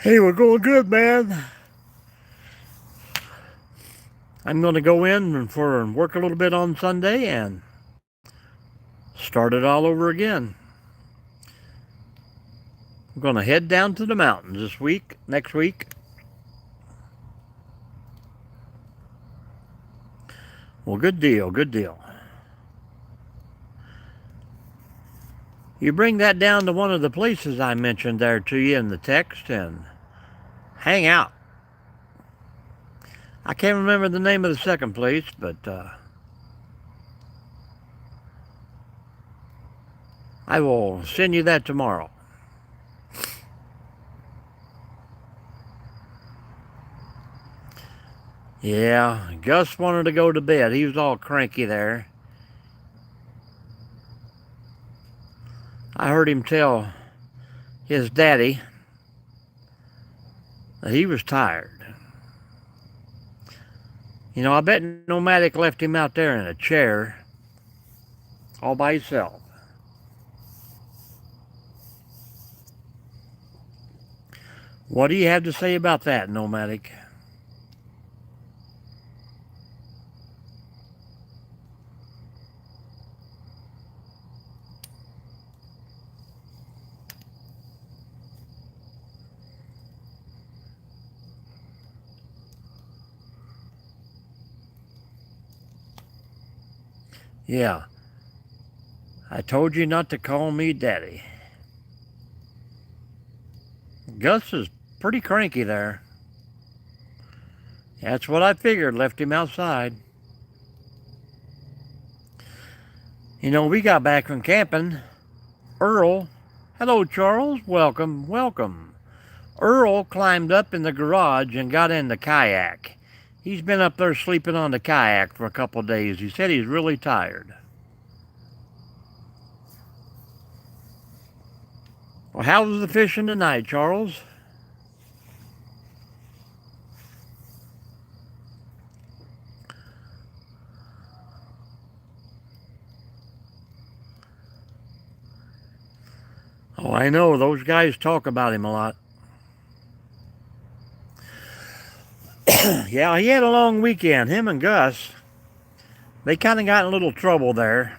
Hey, we're going good, man. I'm going to go in for work a little bit on Sunday and start it all over again. I'm going to head down to the mountains this week, next week. Well, good deal, good deal. You bring that down to one of the places I mentioned there to you in the text and hang out. I can't remember the name of the second place, but I will send you that tomorrow. Yeah, Gus wanted to go to bed. He was all cranky there. I heard him tell his daddy that he was tired. You know, I bet Nomadic left him out there in a chair all by himself. What do you have to say about that, Nomadic? Yeah, I told you not to call me Daddy. Gus is pretty cranky there. That's what I figured, left him outside. You know, we got back from camping. Earl, hello Charles, welcome, welcome. Earl climbed up in the garage and got in the kayak. He's been up there sleeping on the kayak for a couple of days. He said he's really tired. Well, how was the fishing tonight, Charles? Oh, I know. Those guys talk about him a lot. Yeah, he had a long weekend. Him and Gus, they kind of got in a little trouble there.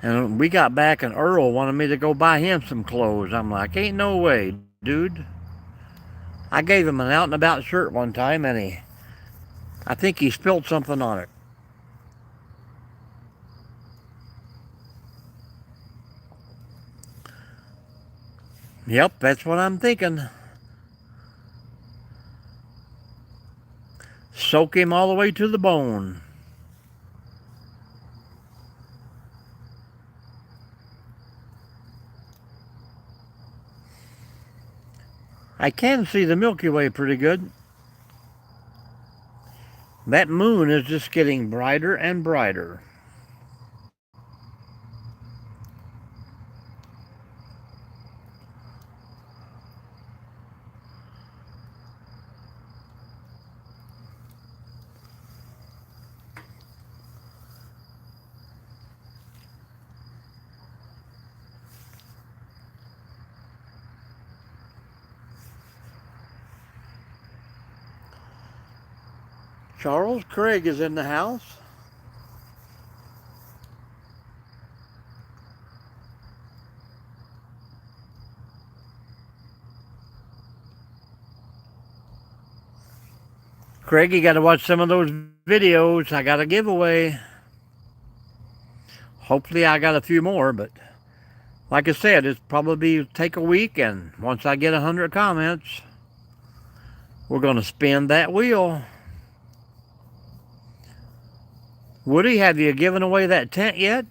And we got back and Earl wanted me to go buy him some clothes. I'm like, ain't no way, dude. I gave him an out and about shirt one time and I think he spilled something on it. Yep, that's what I'm thinking. Soak him all the way to the bone. I can see the Milky Way pretty good. That moon is just getting brighter and brighter. Charles Craig is in the house. Craig, you got to watch some of those videos. I got a giveaway. Hopefully I got a few more, but like I said, it's probably take a week, and once I get 100 comments, we're going to spin that wheel. Woody, have you given away that tent yet?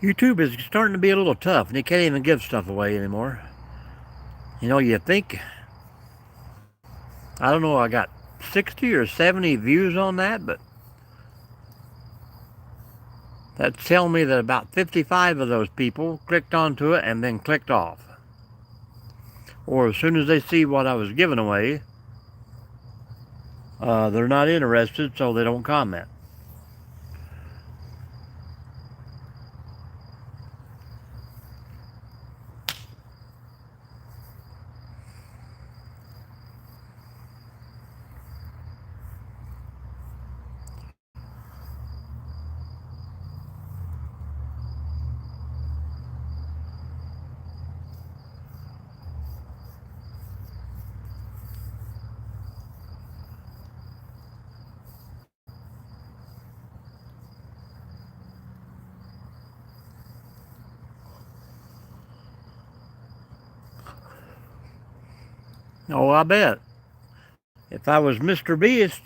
YouTube is starting to be a little tough, and you can't even give stuff away anymore. You know, you think, I don't know, I got 60 or 70 views on that, but that's telling me that about 55 of those people clicked onto it and then clicked off. Or as soon as they see what I was giving away, they're not interested, so they don't comment. Oh, I bet. If I was Mr. Beast,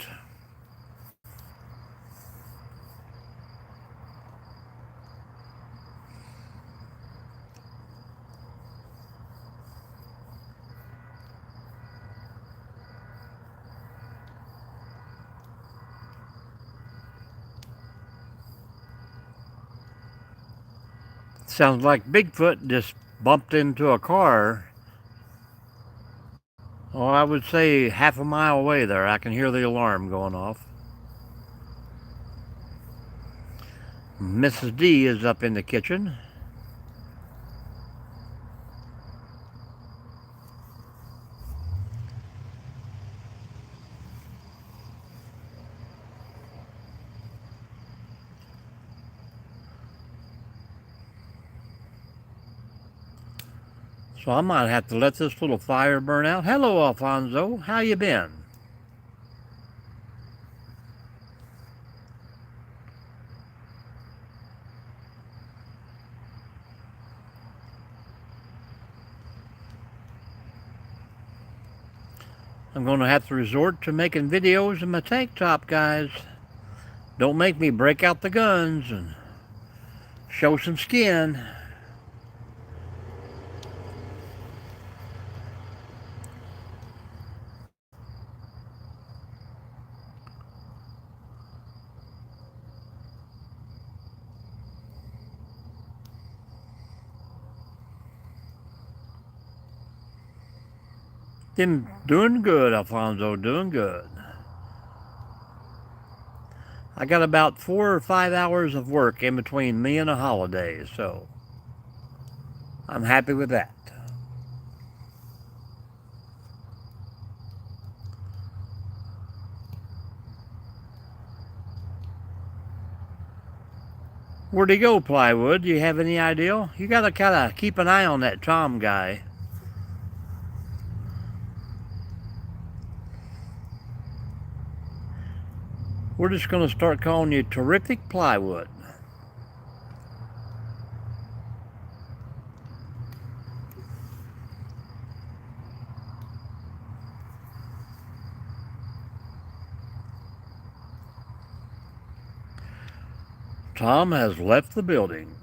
sounds like Bigfoot just bumped into a car. Oh, I would say half a mile away there. I can hear the alarm going off. Mrs. D is up in the kitchen. So I might have to let this little fire burn out. Hello, Alfonso. How you been? I'm going to have to resort to making videos in my tank top, guys. Don't make me break out the guns and show some skin. Doing good, Alfonso, doing good. I got about 4 or 5 hours of work in between me and a holiday, so I'm happy with that. Where'd he go, Plywood? Do you have any idea? You gotta kinda keep an eye on that Tom guy. We're just gonna start calling you Terrific Plywood. Tom has left the building.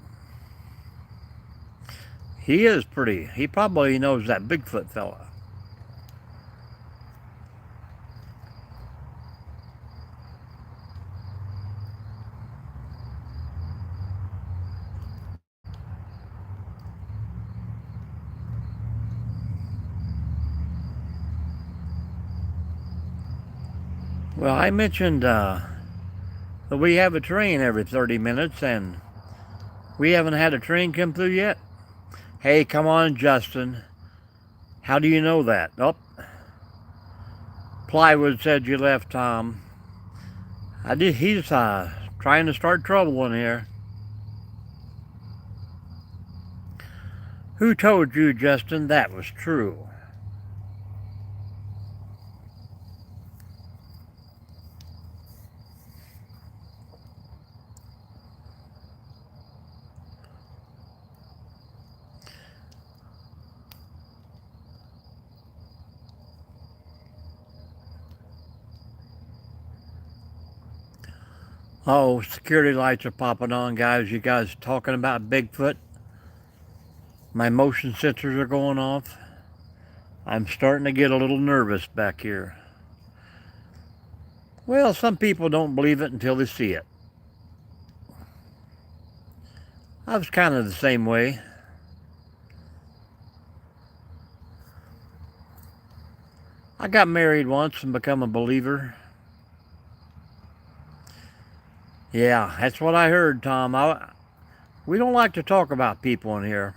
He is pretty. He probably knows that Bigfoot fella. Well, I mentioned that we have a train every 30 minutes, and we haven't had a train come through yet. Hey, come on, Justin. How do you know that? Oh, Plywood said you left, Tom. I did. He's trying to start trouble in here. Who told you, Justin, that was true? Oh, security lights are popping on, guys. You guys talking about Bigfoot? My motion sensors are going off. I'm starting to get a little nervous back here. Well, some people don't believe it until they see it. I was kind of the same way. I got married once and become a believer. Yeah, that's what I heard, Tom. We don't like to talk about people in here.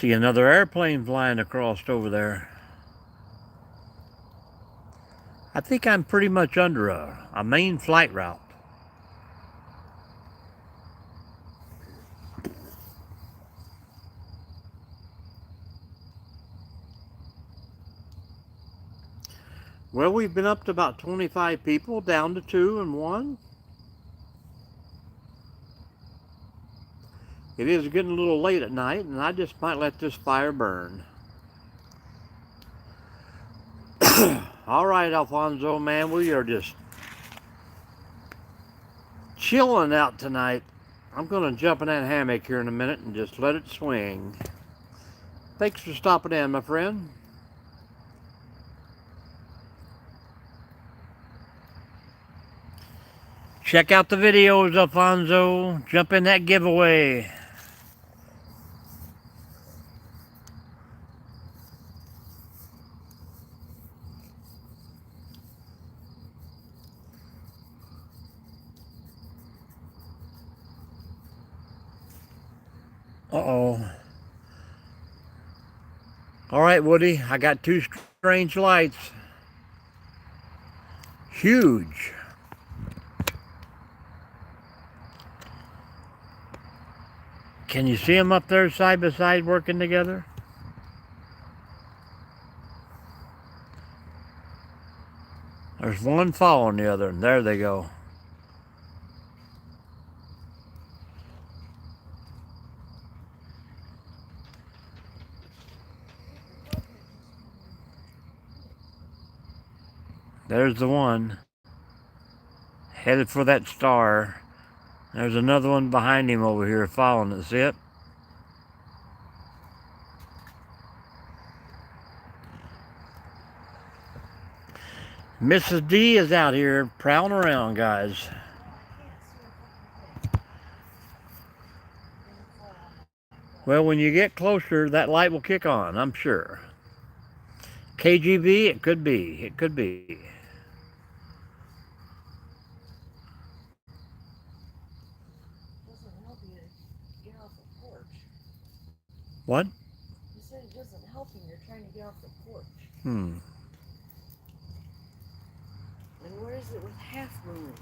See another airplane flying across over there. I think I'm pretty much under a main flight route. Well, we've been up to about 25 people, down to 2 and 1. It is getting a little late at night, and I just might let this fire burn. All right, Alfonso, man, we are just chilling out tonight. I'm going to jump in that hammock here in a minute and just let it swing. Thanks for stopping in, my friend. Check out the videos, Alfonso. Jump in that giveaway. Uh-oh. All right, Woody, I got 2 strange lights. Huge. Can you see them up there side by side working together? There's one following the other, and there they go. There's the one, headed for that star. There's another one behind him over here following it, see it? Mrs. D is out here prowling around, guys. Well, when you get closer, that light will kick on, I'm sure. KGB, it could be. It could be. Doesn't help you get off the porch. What? You said it doesn't help you. You're trying to get off the porch. Hmm. And where is it with half moons?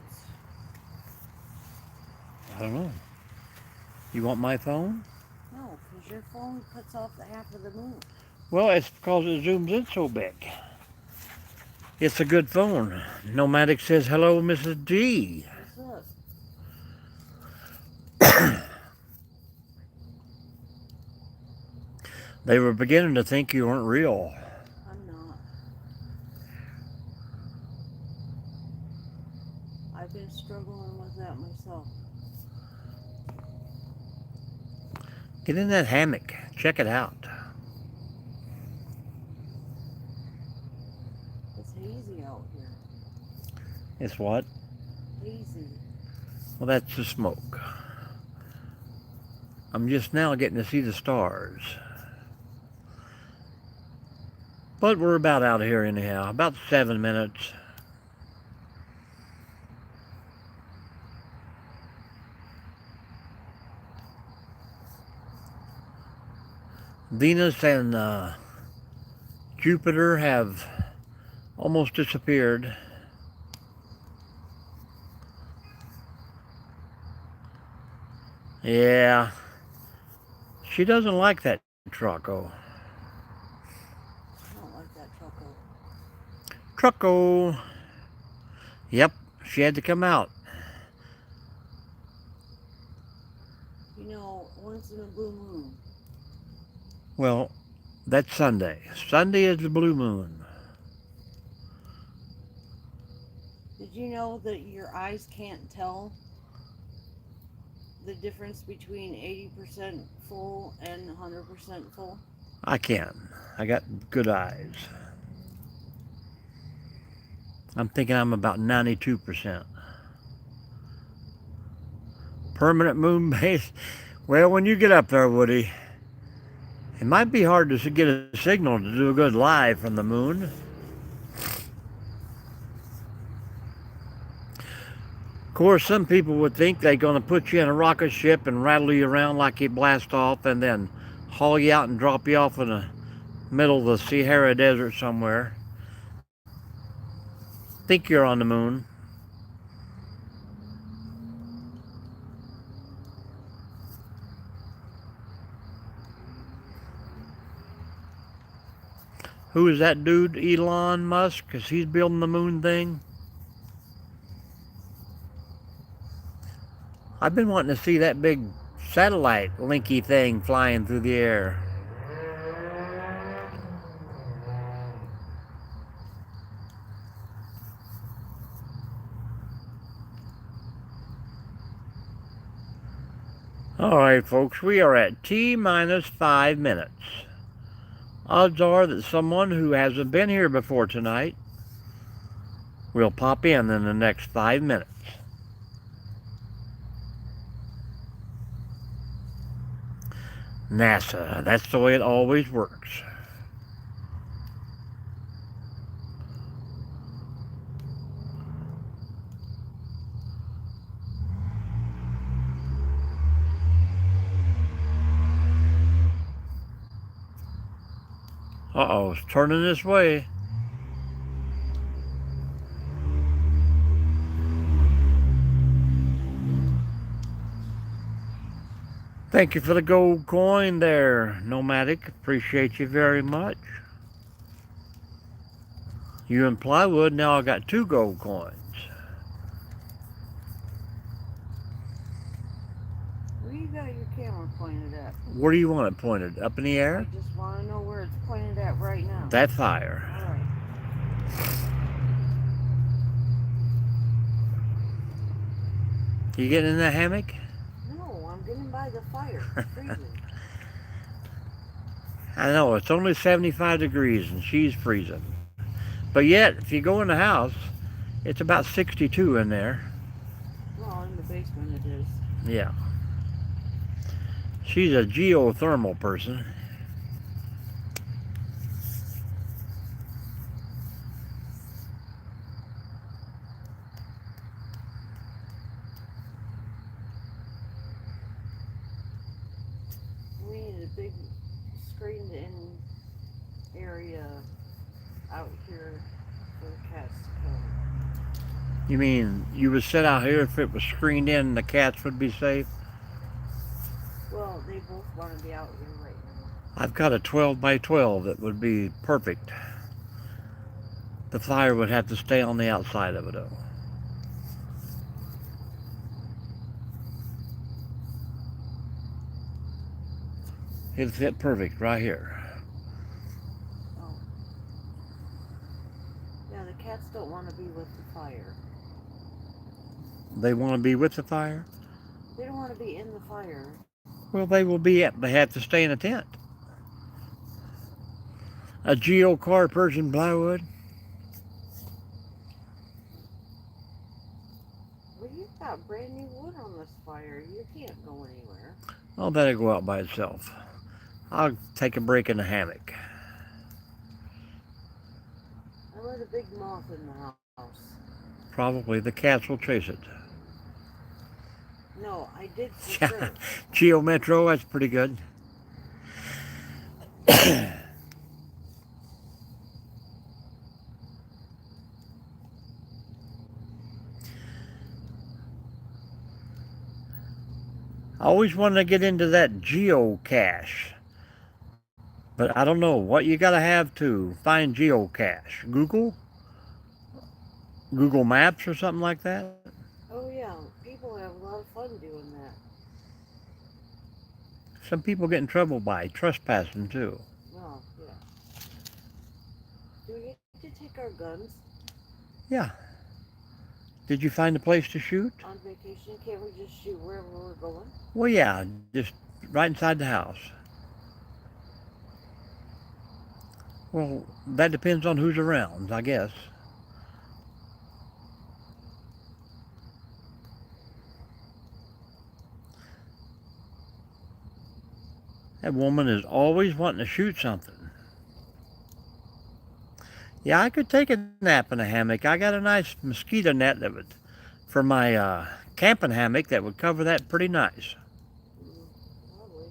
I don't know. You want my phone? No, because your phone cuts off the half of the moon. Well, it's because it zooms in so big. It's a good phone. Nomadic says, hello, Mrs. D. What's up? They were beginning to think you weren't real. I'm not. I've been struggling with that myself. Get in that hammock. Check it out. It's hazy out here. It's what? Hazy. Well, that's the smoke. I'm just now getting to see the stars. But we're about out of here anyhow. About 7 minutes. Venus and Jupiter have almost disappeared. Yeah. She doesn't like that trucko. I don't like that trucko. Trucko. Yep, she had to come out. You know, once in a blue moon. Well, that's Sunday. Sunday is the blue moon. Did you know that your eyes can't tell the difference between 80% full and 100% full? I can. I got good eyes. I'm thinking I'm about 92%. Permanent moon base. Well, when you get up there, Woody, it might be hard to get a signal to do a good live from the moon. Of course, some people would think they're going to put you in a rocket ship and rattle you around like you blast off and then haul you out and drop you off in the middle of the Sahara Desert somewhere. Think you're on the moon. Who is that dude, Elon Musk? Because he's building the moon thing. I've been wanting to see that big satellite linky thing flying through the air. All right, folks, we are at T minus 5 minutes. Odds are that someone who hasn't been here before tonight will pop in the next 5 minutes. NASA, that's the way it always works. Uh-oh, it's turning this way. Thank you for the gold coin there, Nomadic. Appreciate you very much. You and Plywood, now I got 2 gold coins. Where you got your camera pointed at? Where do you want it pointed? Up in the I air? just want to know where it's pointed at right now. That fire. All right. You getting in that hammock? No, I'm getting by the fire. It's freezing. I know, it's only 75 degrees and she's freezing. But yet, if you go in the house, it's about 62 in there. Well, in the basement it is. Yeah. She's a geothermal person. We need a big screened-in area out here for the cats to come. You mean you would sit out here if it was screened in, the cats would be safe? Well, they both want to be out here right now. I've got a 12 by 12 that would be perfect. The fire would have to stay on the outside of it, though. It'd fit perfect right here. Oh. Yeah, the cats don't want to be with the fire. They want to be with the fire? They don't want to be in the fire. Well, they will be. They have to stay in a tent. A geocar Persian plywood. Well, you've got brand new wood on this fire. You can't go anywhere. I'll let it go out by itself. I'll take a break in the hammock. I let a big moth in the house. Probably the cats will chase it. No, I did for sure. Geo Metro, that's pretty good. I always wanted to get into that geocache, but I don't know what you gotta have to find geocache. Google Maps or something like that. Oh yeah, people have a lot of fun doing that. Some people get in trouble by trespassing too. Oh yeah. Do we get to take our guns Yeah. Did you find a place to shoot? on vacation? Can't we just shoot wherever we're going? Well, yeah, just right inside the house. Well, that depends on who's around, I guess. That woman is always wanting to shoot something. Yeah, I could take a nap in a hammock. I got a nice mosquito net that would, for my camping hammock, that would cover that pretty nice. Lovely.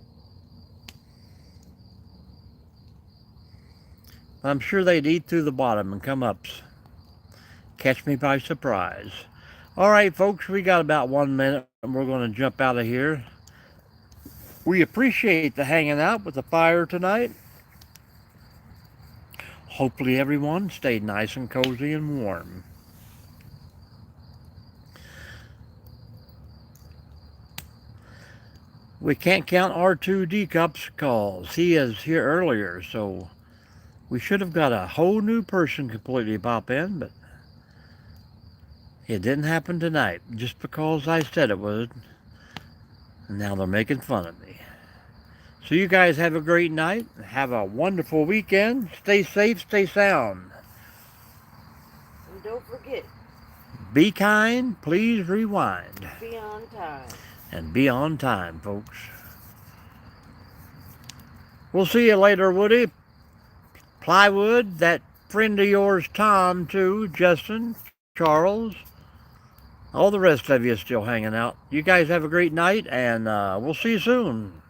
I'm sure they'd eat through the bottom and come up, catch me by surprise. All right, folks, we got about 1 minute and we're going to jump out of here. We appreciate the hanging out with the fire tonight. Hopefully everyone stayed nice and cozy and warm. We can't count R2D Cup's calls. He is here earlier, so we should have got a whole new person completely pop in, but it didn't happen tonight just because I said it would. And now they're making fun of me. So you guys have a great night. Have a wonderful weekend. Stay safe, stay sound. And don't forget, Be kind, please rewind. be on time. And be on time, folks. We'll see you later, Woody. Plywood, that friend of yours, Tom, too, Justin, Charles, all the rest of you still hanging out. You guys have a great night, and we'll see you soon.